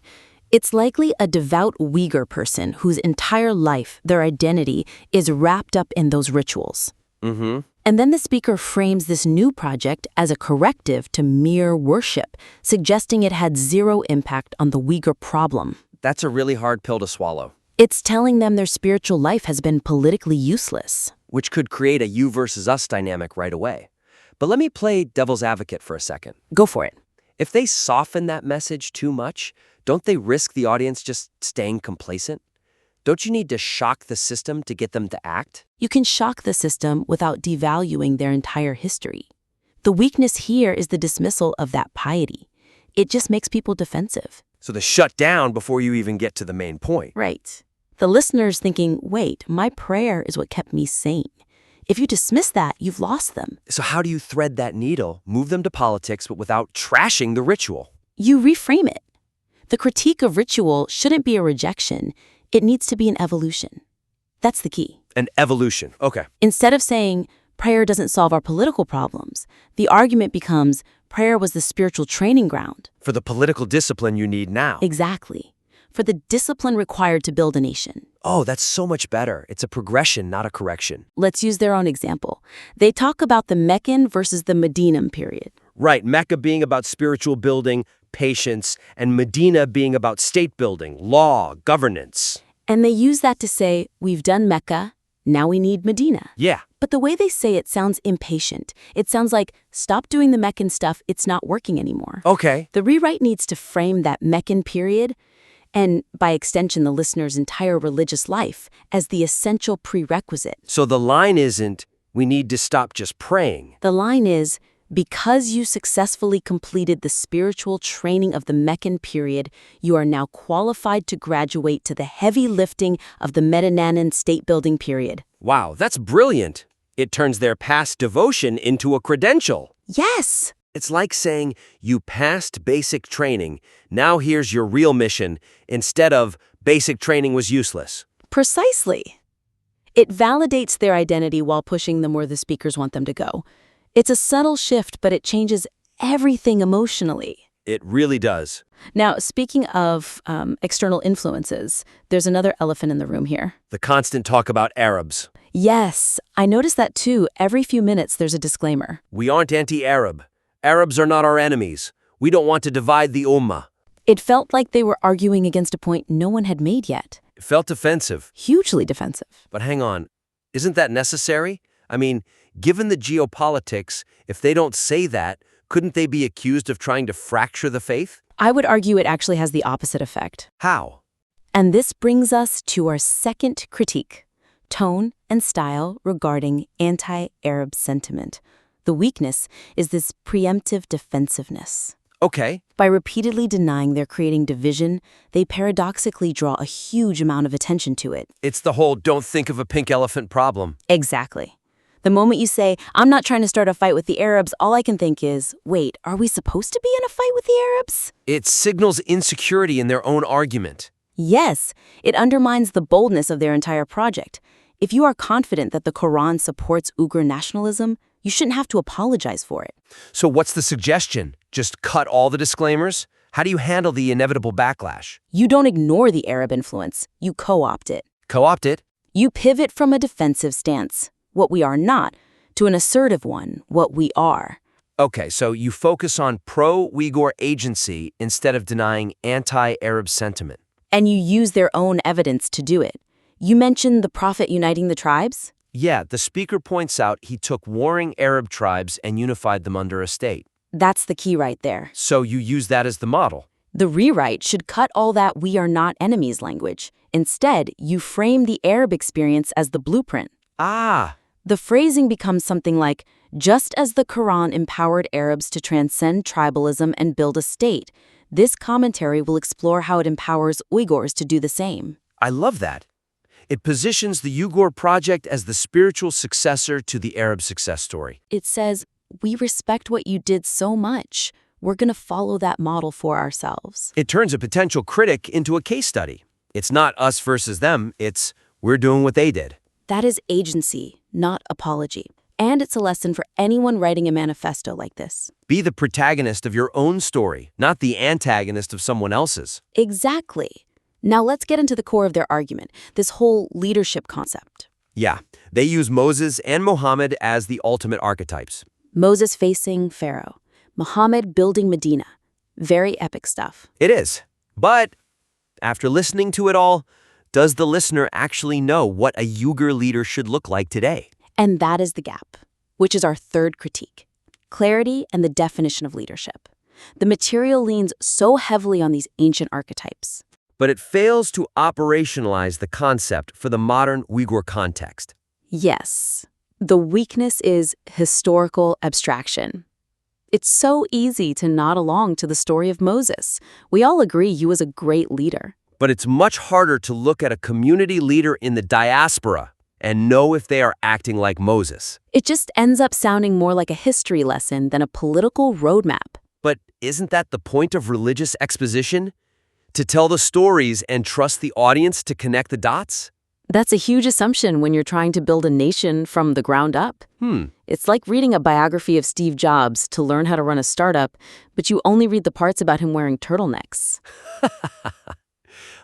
It's likely a devout Uyghur person whose entire life, their identity, is wrapped up in those rituals. Mm-hmm. And then the speaker frames this new project as a corrective to mere worship, suggesting it had zero impact on the Uyghur problem. That's a really hard pill to swallow. It's telling them their spiritual life has been politically useless. Which could create a you versus us dynamic right away. But let me play devil's advocate for a second. Go for it. If they soften that message too much, don't they risk the audience just staying complacent? Don't you need to shock the system to get them to act? You can shock the system without devaluing their entire history. The weakness here is the dismissal of that piety. It just makes people defensive. So they shut down before you even get to the main point. Right. The listener's thinking, wait, my prayer is what kept me sane. If you dismiss that, you've lost them. So how do you thread that needle, move them to politics, but without trashing the ritual? You reframe it. The critique of ritual shouldn't be a rejection. It needs to be an evolution. That's the key. An evolution. Okay. Instead of saying, prayer doesn't solve our political problems, the argument becomes, prayer was the spiritual training ground. For the political discipline you need now. Exactly. For the discipline required to build a nation. Oh, that's so much better. It's a progression, not a correction. Let's use their own example. They talk about the Meccan versus the Medinan period. Right, Mecca being about spiritual building, patience, and Medina being about state building, law, governance. And they use that to say, we've done Mecca, now we need Medina. Yeah. But the way they say it sounds impatient. It sounds like, stop doing the Meccan stuff, it's not working anymore. Okay. The rewrite needs to frame that Meccan period, and by extension the listener's entire religious life, as the essential prerequisite. So the line isn't, we need to stop just praying. The line is, because you successfully completed the spiritual training of the Meccan period, you are now qualified to graduate to the heavy lifting of the Medinanan state-building period. Wow, that's brilliant. It turns their past devotion into a credential. Yes! It's like saying, you passed basic training, now here's your real mission, instead of, basic training was useless. Precisely. It validates their identity while pushing them where the speakers want them to go. It's a subtle shift, but it changes everything emotionally. It really does. Now, speaking of external influences, there's another elephant in the room here. The constant talk about Arabs. Yes, I noticed that too. Every few minutes there's a disclaimer. We aren't anti-Arab. Arabs are not our enemies. We don't want to divide the ummah. It felt like they were arguing against a point no one had made yet. It felt defensive. Hugely defensive. But hang on, isn't that necessary? I mean, given the geopolitics, if they don't say that, couldn't they be accused of trying to fracture the faith? I would argue it actually has the opposite effect. How? And this brings us to our second critique, tone and style regarding anti-Arab sentiment. The weakness is this preemptive defensiveness. Okay. By repeatedly denying they're creating division, they paradoxically draw a huge amount of attention to it. It's the whole don't think of a pink elephant problem. Exactly. The moment you say, I'm not trying to start a fight with the Arabs, all I can think is, wait, are we supposed to be in a fight with the Arabs? It signals insecurity in their own argument. Yes, it undermines the boldness of their entire project. If you are confident that the Qur'an supports Uyghur nationalism, you shouldn't have to apologize for it. So what's the suggestion? Just cut all the disclaimers? How do you handle the inevitable backlash? You don't ignore the Arab influence, you co-opt it. Co-opt it? You pivot from a defensive stance, what we are not, to an assertive one, what we are. Okay, so you focus on pro-Uyghur agency instead of denying anti-Arab sentiment. And you use their own evidence to do it. You mentioned the Prophet uniting the tribes? Yeah, the speaker points out he took warring Arab tribes and unified them under a state. That's the key right there. So you use that as the model. The rewrite should cut all that we are not enemies language. Instead, you frame the Arab experience as the blueprint. Ah. The phrasing becomes something like, just as the Quran empowered Arabs to transcend tribalism and build a state, this commentary will explore how it empowers Uyghurs to do the same. I love that. It positions the Uyghur project as the spiritual successor to the Arab success story. It says, we respect what you did so much. we're going to follow that model for ourselves. It turns a potential critic into a case study. It's not us versus them, it's we're doing what they did. That is agency, not apology. And it's a lesson for anyone writing a manifesto like this. Be the protagonist of your own story, not the antagonist of someone else's. Exactly. Now let's get into the core of their argument, this whole leadership concept. Yeah, they use Moses and Muhammad as the ultimate archetypes. Moses facing Pharaoh, Muhammad building Medina. Very epic stuff. It is. But after listening to it all, does the listener actually know what a Uyghur leader should look like today? And that is the gap, which is our third critique. Clarity and the definition of leadership. The material leans so heavily on these ancient archetypes. But it fails to operationalize the concept for the modern Uyghur context. Yes, the weakness is historical abstraction. It's so easy to nod along to the story of Moses. We all agree he was a great leader. But it's much harder to look at a community leader in the diaspora and know if they are acting like Moses. It just ends up sounding more like a history lesson than a political roadmap. But isn't that the point of religious exposition? To tell the stories and trust the audience to connect the dots? That's a huge assumption when you're trying to build a nation from the ground up. It's like reading a biography of Steve Jobs to learn how to run a startup, but you only read the parts about him wearing turtlenecks.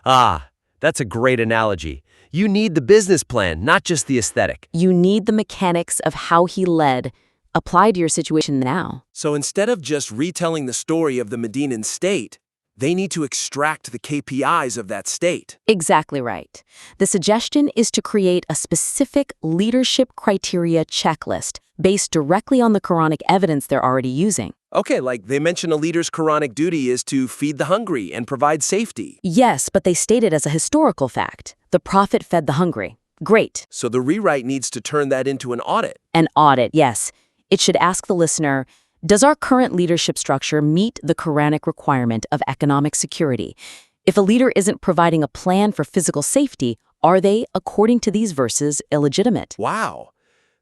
Ah, that's a great analogy. You need the business plan, not just the aesthetic. You need the mechanics of how he led applied to your situation now. So instead of just retelling the story of the Medinan state, they need to extract the KPIs of that state. Exactly right. The suggestion is to create a specific leadership criteria checklist based directly on the Qur'anic evidence they're already using. Okay, like they mention a leader's Qur'anic duty is to feed the hungry and provide safety. Yes, but they state it as a historical fact. The prophet fed the hungry. Great. So the rewrite needs to turn that into an audit. An audit, yes. It should ask the listener, does our current leadership structure meet the Qur'anic requirement of economic security? If a leader isn't providing a plan for physical safety, are they, according to these verses, illegitimate? Wow,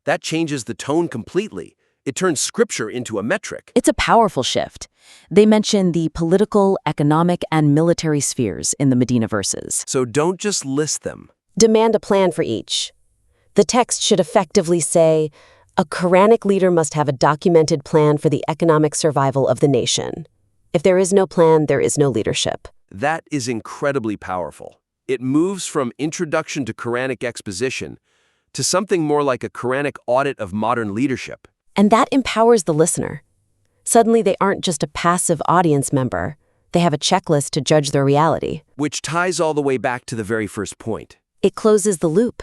that changes the tone completely. It turns scripture into a metric. It's a powerful shift. They mention the political, economic, and military spheres in the Medina verses. So don't just list them. Demand a plan for each. The text should effectively say, a Quranic leader must have a documented plan for the economic survival of the nation. If there is no plan, there is no leadership. That is incredibly powerful. It moves from introduction to Quranic exposition to something more like a Quranic audit of modern leadership. And that empowers the listener. Suddenly, they aren't just a passive audience member. They have a checklist to judge their reality. Which ties all the way back to the very first point. It closes the loop.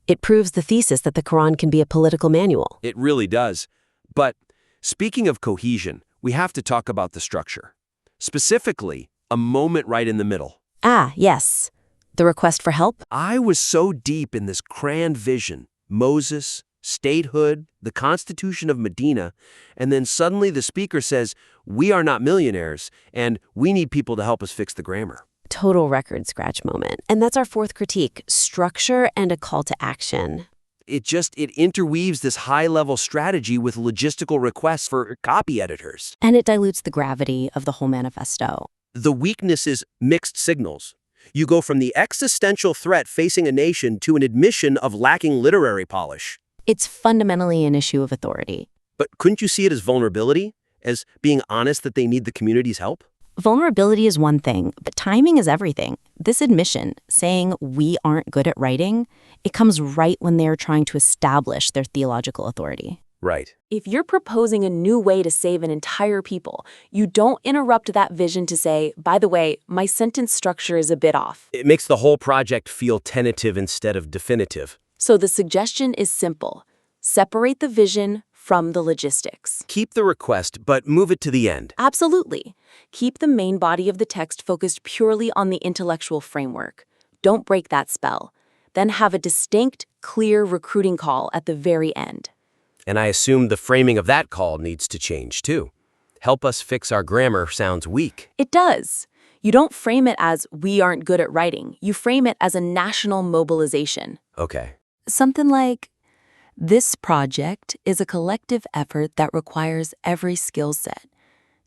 It proves the thesis that the Quran can be a political manual. It really does. But speaking of cohesion, we have to talk about the structure. Specifically, a moment right in the middle. Ah, yes. The request for help? I was so deep in this grand vision. Moses, statehood, the Constitution of Medina, and then suddenly the speaker says, we are not millionaires, and we need people to help us fix the grammar. Total record scratch moment. And that's our fourth critique, structure and a call to action. It interweaves this high-level strategy with logistical requests for copy editors. And it dilutes the gravity of the whole manifesto. The weakness is mixed signals. You go from the existential threat facing a nation to an admission of lacking literary polish. It's fundamentally an issue of authority. But couldn't you see it as vulnerability? As being honest that they need the community's help? Vulnerability is one thing, but timing is everything. This admission, saying we aren't good at writing, it comes right when they're trying to establish their theological authority. Right. If you're proposing a new way to save an entire people, you don't interrupt that vision to say, by the way, my sentence structure is a bit off. It makes the whole project feel tentative instead of definitive. So the suggestion is simple. Separate the vision from the logistics. Keep the request, but move it to the end. Absolutely. Keep the main body of the text focused purely on the intellectual framework. Don't break that spell. Then have a distinct, clear recruiting call at the very end. And I assume the framing of that call needs to change, too. Help us fix our grammar sounds weak. It does. You don't frame it as, we aren't good at writing. You frame it as a national mobilization. Okay. Something like, this project is a collective effort that requires every skill set.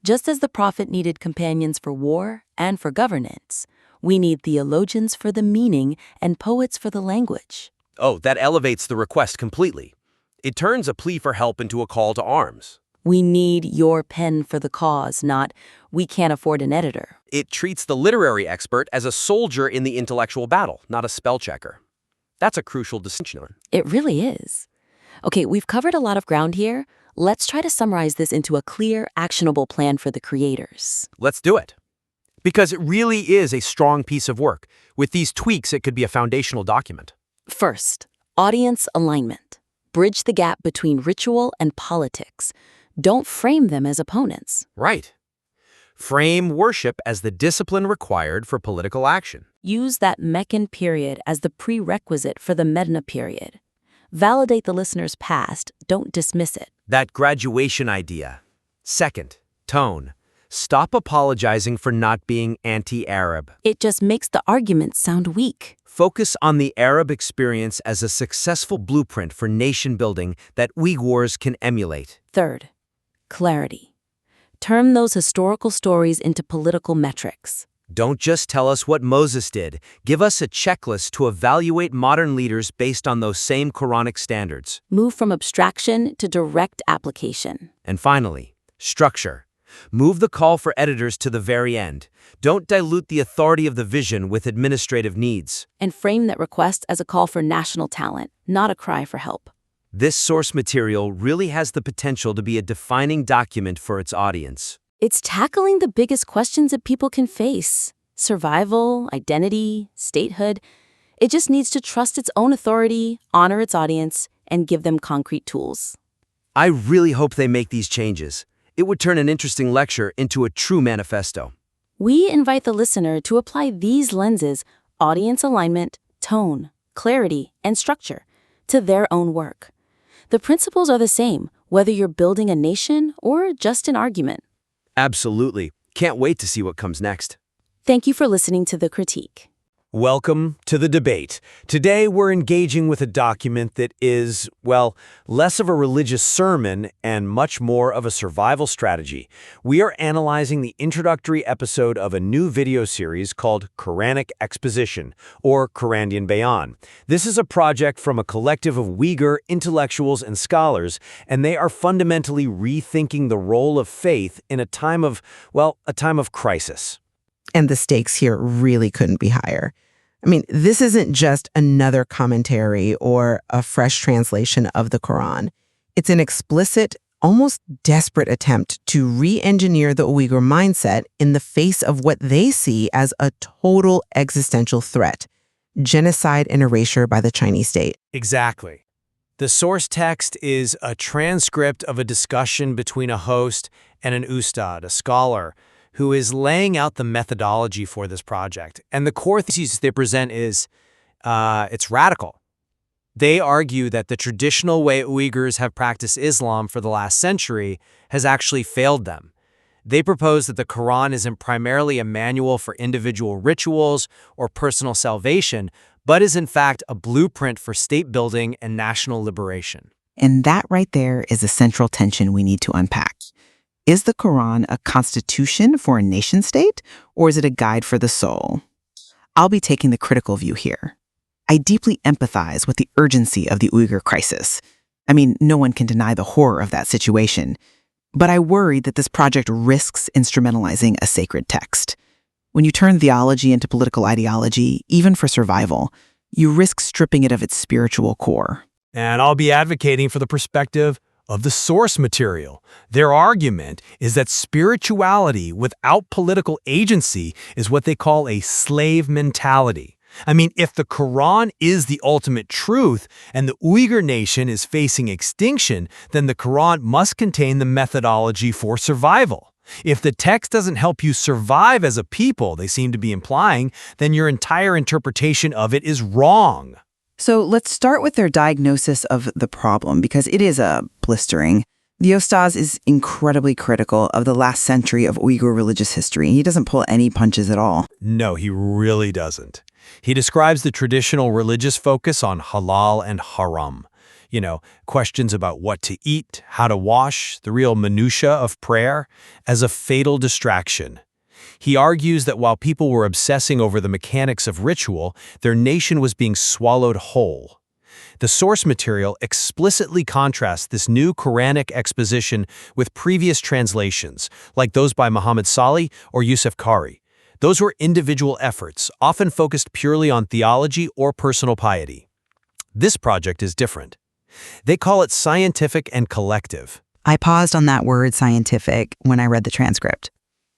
Just as the prophet needed companions for war and for governance, we need theologians for the meaning and poets for the language. Oh, that elevates the request completely. It turns a plea for help into a call to arms. We need your pen for the cause, not we can't afford an editor. It treats the literary expert as a soldier in the intellectual battle, not a spell checker. That's a crucial distinction. It really is. Okay, we've covered a lot of ground here. Let's try to summarize this into a clear, actionable plan for the creators. Let's do it. Because it really is a strong piece of work. With these tweaks, it could be a foundational document. First, audience alignment. Bridge the gap between ritual and politics. Don't frame them as opponents. Right. Frame worship as the discipline required for political action. Use that Meccan period as the prerequisite for the Medina period. Validate the listener's past, don't dismiss it. That graduation idea. Second, tone. Stop apologizing for not being anti-Arab. It just makes the argument sound weak. Focus on the Arab experience as a successful blueprint for nation building that Uyghurs can emulate. Third, clarity. Turn those historical stories into political metrics. Don't just tell us what Moses did. Give us a checklist to evaluate modern leaders based on those same Quranic standards. Move from abstraction to direct application. And finally, structure. Move the call for editors to the very end. Don't dilute the authority of the vision with administrative needs. And frame that request as a call for national talent, not a cry for help. This source material really has the potential to be a defining document for its audience. It's tackling the biggest questions that people can face. Survival, identity, statehood. It just needs to trust its own authority, honor its audience, and give them concrete tools. I really hope they make these changes. It would turn an interesting lecture into a true manifesto. We invite the listener to apply these lenses, audience alignment, tone, clarity, and structure, to their own work. The principles are the same, whether you're building a nation or just an argument. Absolutely. Can't wait to see what comes next. Thank you for listening to The Critique. Welcome to the debate. Today we're engaging with a document that is, well, less of a religious sermon and much more of a survival strategy. We are analyzing the introductory episode of a new video series called Qur'anic Exposition, or Qur'anian Bayan. This is a project from a collective of Uyghur intellectuals and scholars, and they are fundamentally rethinking the role of faith in a time of, well, a time of crisis. And the stakes here really couldn't be higher. I mean, this isn't just another commentary or a fresh translation of the Quran. It's an explicit, almost desperate attempt to re-engineer the Uyghur mindset in the face of what they see as a total existential threat: genocide and erasure by the Chinese state. Exactly. The source text is a transcript of a discussion between a host and an ustad, a scholar, who is laying out the methodology for this project. And the core thesis they present is, it's radical. They argue that the traditional way Uyghurs have practiced Islam for the last century has actually failed them. They propose that the Quran isn't primarily a manual for individual rituals or personal salvation, but is in fact a blueprint for state building and national liberation. And that right there is a central tension we need to unpack. Is the Quran a constitution for a nation state, or is it a guide for the soul? I'll be taking the critical view here. I deeply empathize with the urgency of the Uyghur crisis. I mean, no one can deny the horror of that situation. But I worry that this project risks instrumentalizing a sacred text. When you turn theology into political ideology, even for survival, you risk stripping it of its spiritual core. And I'll be advocating for the perspective of the source material. Their argument is that spirituality without political agency is what they call a slave mentality. I mean, if the Quran is the ultimate truth and the Uyghur nation is facing extinction, then the Quran must contain the methodology for survival. If the text doesn't help you survive as a people, they seem to be implying, then your entire interpretation of it is wrong. So let's start with their diagnosis of the problem, because it is blistering. The Ostaz is incredibly critical of the last century of Uyghur religious history. He doesn't pull any punches at all. No, he really doesn't. He describes the traditional religious focus on halal and haram. questions about what to eat, how to wash, the real minutiae of prayer, as a fatal distraction. He argues that while people were obsessing over the mechanics of ritual, their nation was being swallowed whole. The source material explicitly contrasts this new Qur'anic exposition with previous translations, like those by Muhammad Salih or Yusuf Qari. Those were individual efforts, often focused purely on theology or personal piety. This project is different. They call it scientific and collective. I paused on that word scientific when I read the transcript.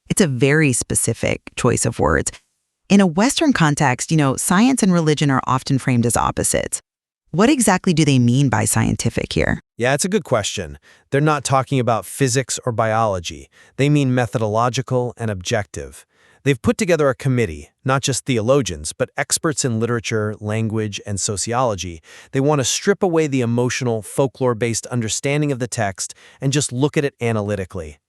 It's a very specific choice of words. In a Western context, science and religion are often framed as opposites. What exactly do they mean by scientific here? Yeah, it's a good question. They're not talking about physics or biology. They mean methodological and objective. They've put together a committee, not just theologians, but experts in literature, language, and sociology. They want to strip away the emotional, folklore-based understanding of the text and just look at it analytically.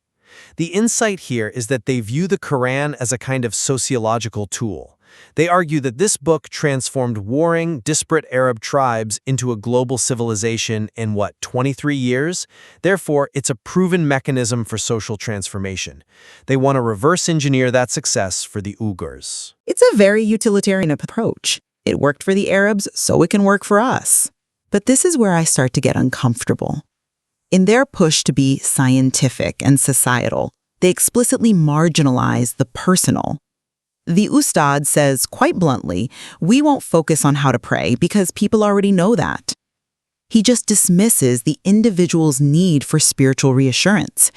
The insight here is that they view the Quran as a kind of sociological tool. They argue that this book transformed warring, disparate Arab tribes into a global civilization in, 23 years? Therefore, it's a proven mechanism for social transformation. They want to reverse engineer that success for the Uyghurs. It's a very utilitarian approach. It worked for the Arabs, so it can work for us. But this is where I start to get uncomfortable. In their push to be scientific and societal, they explicitly marginalize the personal. The Ustad says, quite bluntly, we won't focus on how to pray because people already know that. He just dismisses the individual's need for spiritual reassurance.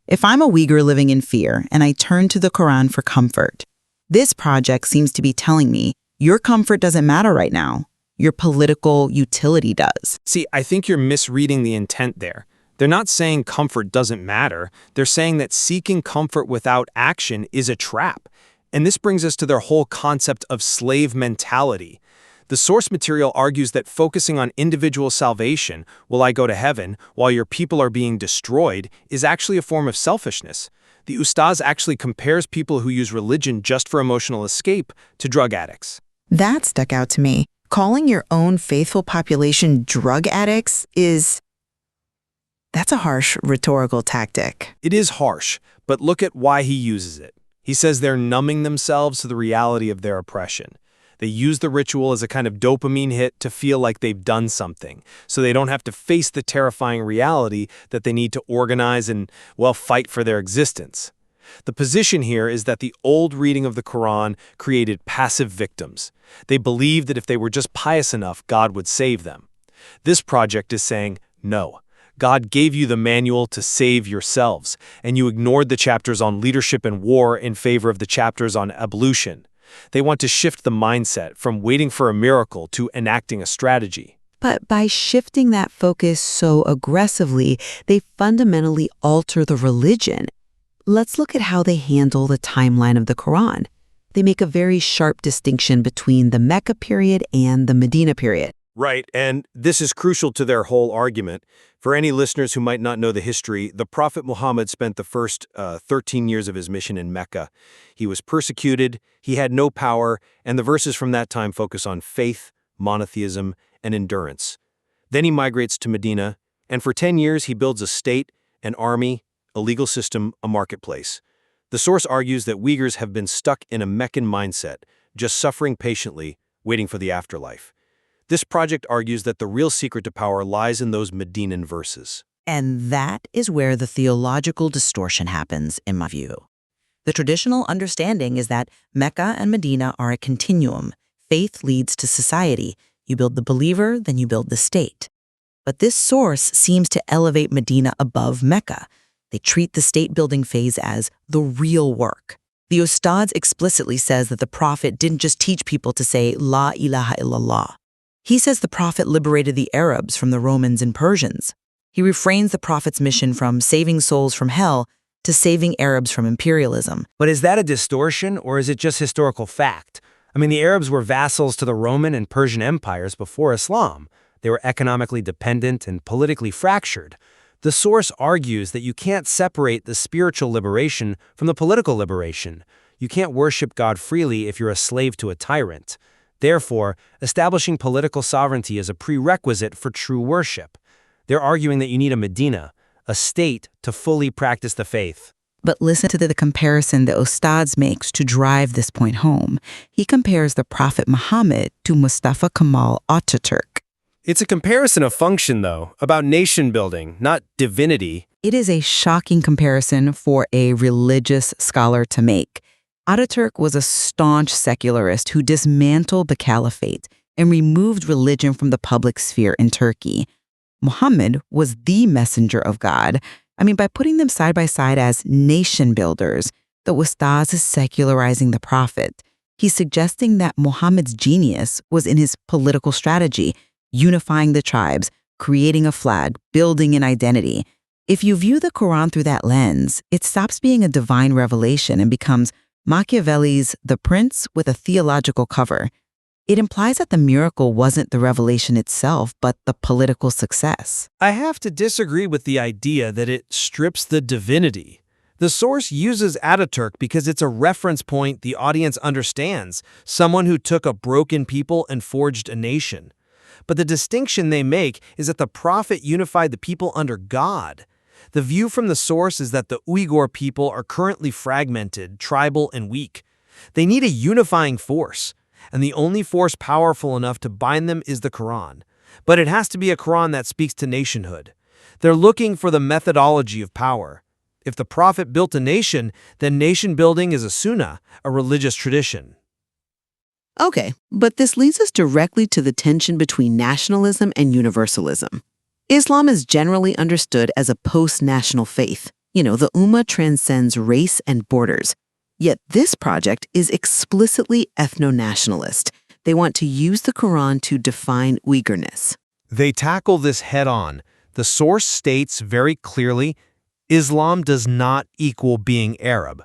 If I'm a Uyghur living in fear and I turn to the Quran for comfort, this project seems to be telling me your comfort doesn't matter right now. Your political utility does. See, I think you're misreading the intent there. They're not saying comfort doesn't matter. They're saying that seeking comfort without action is a trap. And this brings us to their whole concept of slave mentality. The source material argues that focusing on individual salvation, will I go to heaven, while your people are being destroyed, is actually a form of selfishness. The Ustaz actually compares people who use religion just for emotional escape to drug addicts. That stuck out to me. Calling your own faithful population drug addicts that's a harsh rhetorical tactic. It is harsh, but look at why he uses it. He says they're numbing themselves to the reality of their oppression. They use the ritual as a kind of dopamine hit to feel like they've done something, so they don't have to face the terrifying reality that they need to organize and, fight for their existence. The position here is that the old reading of the Quran created passive victims. They believed that if they were just pious enough, God would save them. This project is saying, no. God gave you the manual to save yourselves, and you ignored the chapters on leadership and war in favor of the chapters on ablution. They want to shift the mindset from waiting for a miracle to enacting a strategy. But by shifting that focus so aggressively, they fundamentally alter the religion. Let's look at how they handle the timeline of the Quran. They make a very sharp distinction between the Mecca period and the Medina period. Right, and this is crucial to their whole argument. For any listeners who might not know the history, the Prophet Muhammad spent the first 13 years of his mission in Mecca. He was persecuted, he had no power, and the verses from that time focus on faith, monotheism, and endurance. Then he migrates to Medina, and for 10 years he builds a state, an army, a legal system, a marketplace. The source argues that Uyghurs have been stuck in a Meccan mindset, just suffering patiently, waiting for the afterlife. This project argues that the real secret to power lies in those Medinan verses. And that is where the theological distortion happens, in my view. The traditional understanding is that Mecca and Medina are a continuum. Faith leads to society. You build the believer, then you build the state. But this source seems to elevate Medina above Mecca. They treat the state-building phase as the real work. The Ustad explicitly says that the Prophet didn't just teach people to say, La ilaha illallah. He says the Prophet liberated the Arabs from the Romans and Persians. He refrains the Prophet's mission from saving souls from hell to saving Arabs from imperialism. But is that a distortion, or is it just historical fact? I mean, the Arabs were vassals to the Roman and Persian empires before Islam. They were economically dependent and politically fractured. The source argues that you can't separate the spiritual liberation from the political liberation. You can't worship God freely if you're a slave to a tyrant. Therefore, establishing political sovereignty is a prerequisite for true worship. They're arguing that you need a Medina, a state, to fully practice the faith. But listen to the comparison that Ustadz makes to drive this point home. He compares the Prophet Muhammad to Mustafa Kemal Ataturk. It's a comparison of function, though, about nation building, not divinity. It is a shocking comparison for a religious scholar to make. Ataturk was a staunch secularist who dismantled the caliphate and removed religion from the public sphere in Turkey. Muhammad was the messenger of God. By putting them side by side as nation builders, the Ustaz is secularizing the prophet. He's suggesting that Muhammad's genius was in his political strategy, unifying the tribes, creating a flag, building an identity. If you view the Quran through that lens, it stops being a divine revelation and becomes Machiavelli's The Prince with a theological cover. It implies that the miracle wasn't the revelation itself, but the political success. I have to disagree with the idea that it strips the divinity. The source uses Ataturk because it's a reference point the audience understands, someone who took a broken people and forged a nation. But the distinction they make is that the prophet unified the people under God. The view from the source is that the Uyghur people are currently fragmented, tribal, and weak. They need a unifying force. And the only force powerful enough to bind them is the Quran. But it has to be a Quran that speaks to nationhood. They're looking for the methodology of power. If the prophet built a nation, then nation building is a sunnah, a religious tradition. Okay, but this leads us directly to the tension between nationalism and universalism. Islam is generally understood as a post-national faith. The Ummah transcends race and borders. Yet this project is explicitly ethno-nationalist. They want to use the Quran to define Uyghurness. They tackle this head-on. The source states very clearly, Islam does not equal being Arab.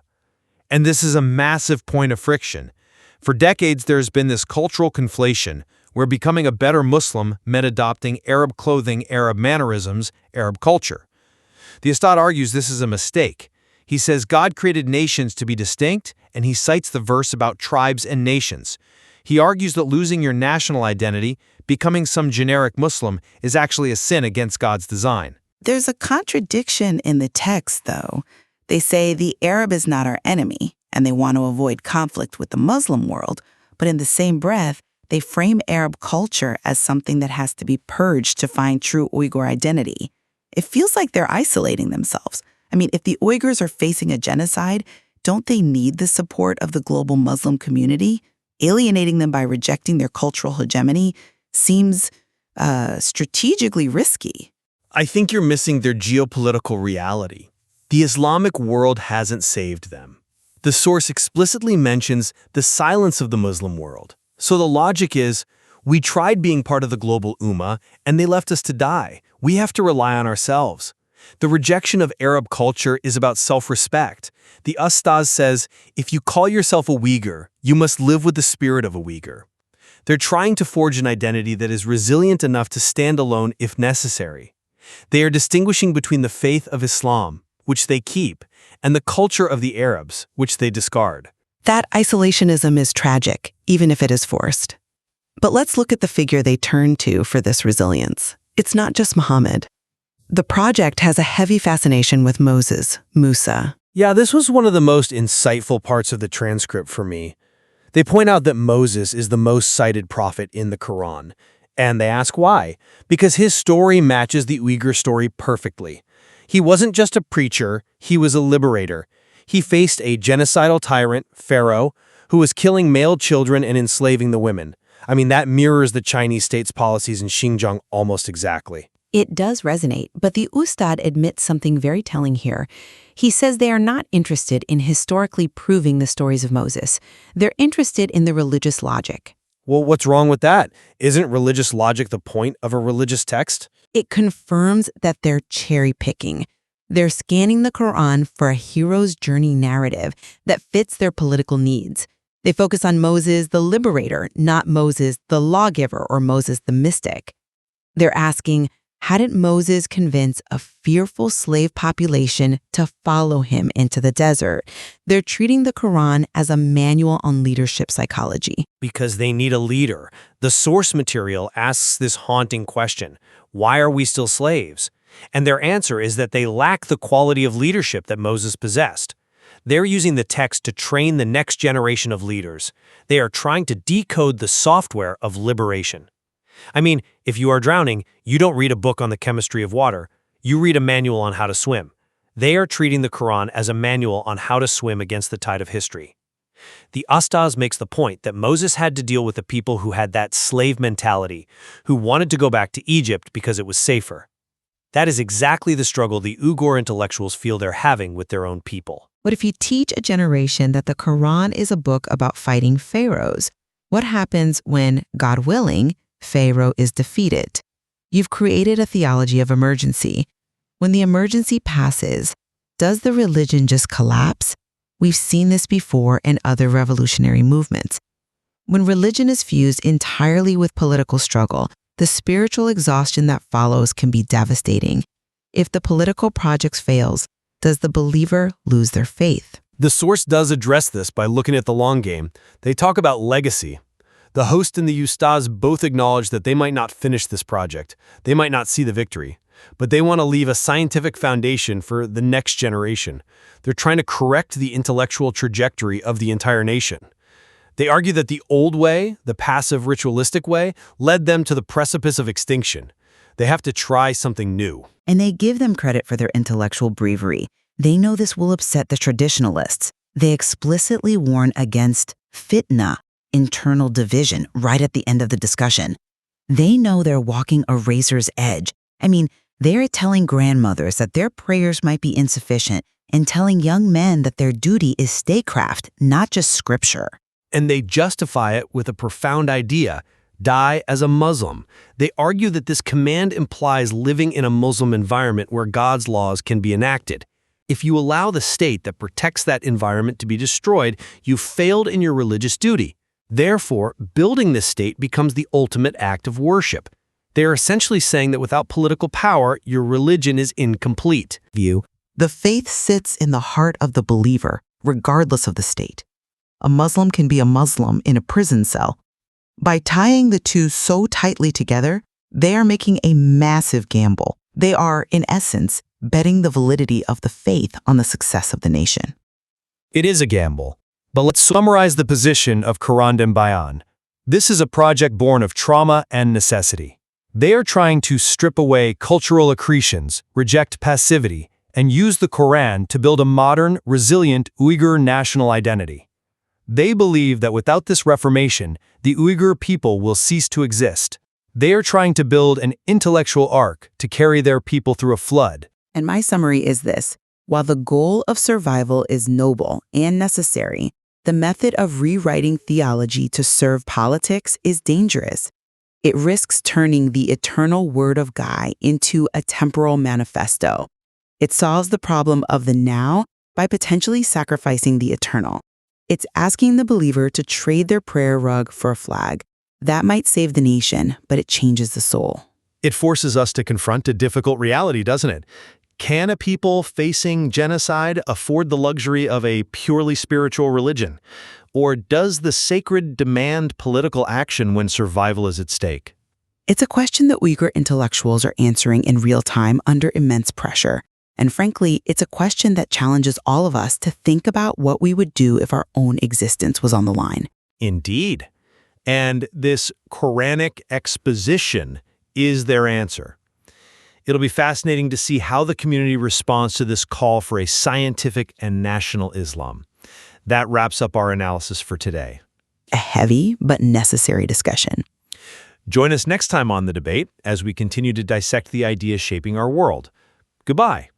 And this is a massive point of friction. For decades, there's been this cultural conflation where becoming a better Muslim meant adopting Arab clothing, Arab mannerisms, Arab culture. The Ustad argues this is a mistake. He says God created nations to be distinct, and he cites the verse about tribes and nations. He argues that losing your national identity, becoming some generic Muslim, is actually a sin against God's design. There's a contradiction in the text, though. They say the Arab is not our enemy, and they want to avoid conflict with the Muslim world, but in the same breath, they frame Arab culture as something that has to be purged to find true Uyghur identity. It feels like they're isolating themselves. If the Uyghurs are facing a genocide, don't they need the support of the global Muslim community? Alienating them by rejecting their cultural hegemony seems strategically risky. I think you're missing their geopolitical reality. The Islamic world hasn't saved them. The source explicitly mentions the silence of the Muslim world. So the logic is, we tried being part of the global Ummah, and they left us to die. We have to rely on ourselves. The rejection of Arab culture is about self-respect. The Ustaz says, if you call yourself a Uyghur, you must live with the spirit of a Uyghur. They're trying to forge an identity that is resilient enough to stand alone if necessary. They are distinguishing between the faith of Islam, which they keep, and the culture of the Arabs, which they discard. That isolationism is tragic, even if it is forced. But let's look at the figure they turn to for this resilience. It's not just Muhammad. The project has a heavy fascination with Moses, Musa. Yeah, this was one of the most insightful parts of the transcript for me. They point out that Moses is the most cited prophet in the Quran, and they ask why. Because his story matches the Uyghur story perfectly. He wasn't just a preacher, he was a liberator. He faced a genocidal tyrant, Pharaoh, who was killing male children and enslaving the women. That mirrors the Chinese state's policies in Xinjiang almost exactly. It does resonate, but the Ustad admits something very telling here. He says they are not interested in historically proving the stories of Moses. They're interested in the religious logic. Well, what's wrong with that? Isn't religious logic the point of a religious text? It confirms that they're cherry-picking. They're scanning the Quran for a hero's journey narrative that fits their political needs. They focus on Moses the liberator, not Moses the lawgiver or Moses the mystic. They're asking, Hadn't Moses convinced a fearful slave population to follow him into the desert? They're treating the Quran as a manual on leadership psychology. Because they need a leader. The source material asks this haunting question: why are we still slaves? And their answer is that they lack the quality of leadership that Moses possessed. They're using the text to train the next generation of leaders. They are trying to decode the software of liberation. I mean, if you are drowning, you don't read a book on the chemistry of water. You read a manual on how to swim. They are treating the Quran as a manual on how to swim against the tide of history. The Ustaz makes the point that Moses had to deal with the people who had that slave mentality, who wanted to go back to Egypt because it was safer. That is exactly the struggle the Uyghur intellectuals feel they're having with their own people. But if you teach a generation that the Quran is a book about fighting pharaohs, what happens when, God willing, Pharaoh is defeated? You've created a theology of emergency. When the emergency passes, does the religion just collapse? We've seen this before in other revolutionary movements. When religion is fused entirely with political struggle, the spiritual exhaustion that follows can be devastating. If the political project fails, does the believer lose their faith? The source does address this by looking at the long game. They talk about legacy. The host and the Ustaz both acknowledge that they might not finish this project. They might not see the victory. But they want to leave a scientific foundation for the next generation. They're trying to correct the intellectual trajectory of the entire nation. They argue that the old way, the passive ritualistic way, led them to the precipice of extinction. They have to try something new. And they give them credit for their intellectual bravery. They know this will upset the traditionalists. They explicitly warn against fitna, internal division, right at the end of the discussion. They know they're walking a razor's edge. I mean, they're telling grandmothers that their prayers might be insufficient and telling young men that their duty is statecraft, not just scripture. And they justify it with a profound idea: die as a Muslim. They argue that this command implies living in a Muslim environment where God's laws can be enacted. If you allow the state that protects that environment to be destroyed, you've failed in your religious duty. Therefore, building this state becomes the ultimate act of worship. They are essentially saying that without political power, your religion is incomplete. The faith sits in the heart of the believer, regardless of the state. A Muslim can be a Muslim in a prison cell. By tying the two so tightly together, they are making a massive gamble. They are, in essence, betting the validity of the faith on the success of the nation. It is a gamble. But let's summarize the position of Qur'an and Bayan. This is a project born of trauma and necessity. They are trying to strip away cultural accretions, reject passivity, and use the Qur'an to build a modern, resilient Uyghur national identity. They believe that without this reformation, the Uyghur people will cease to exist. They are trying to build an intellectual ark to carry their people through a flood. And my summary is this: while the goal of survival is noble and necessary, the method of rewriting theology to serve politics is dangerous. It risks turning the eternal word of God into a temporal manifesto. It solves the problem of the now by potentially sacrificing the eternal. It's asking the believer to trade their prayer rug for a flag. That might save the nation, but it changes the soul. It forces us to confront a difficult reality, doesn't it? Can a people facing genocide afford the luxury of a purely spiritual religion? Or does the sacred demand political action when survival is at stake? It's a question that Uyghur intellectuals are answering in real time under immense pressure. And frankly, it's a question that challenges all of us to think about what we would do if our own existence was on the line. Indeed. And this Qur'anic exposition is their answer. It'll be fascinating to see how the community responds to this call for a scientific and national Islam. That wraps up our analysis for today. A heavy but necessary discussion. Join us next time on The Debate as we continue to dissect the ideas shaping our world. Goodbye.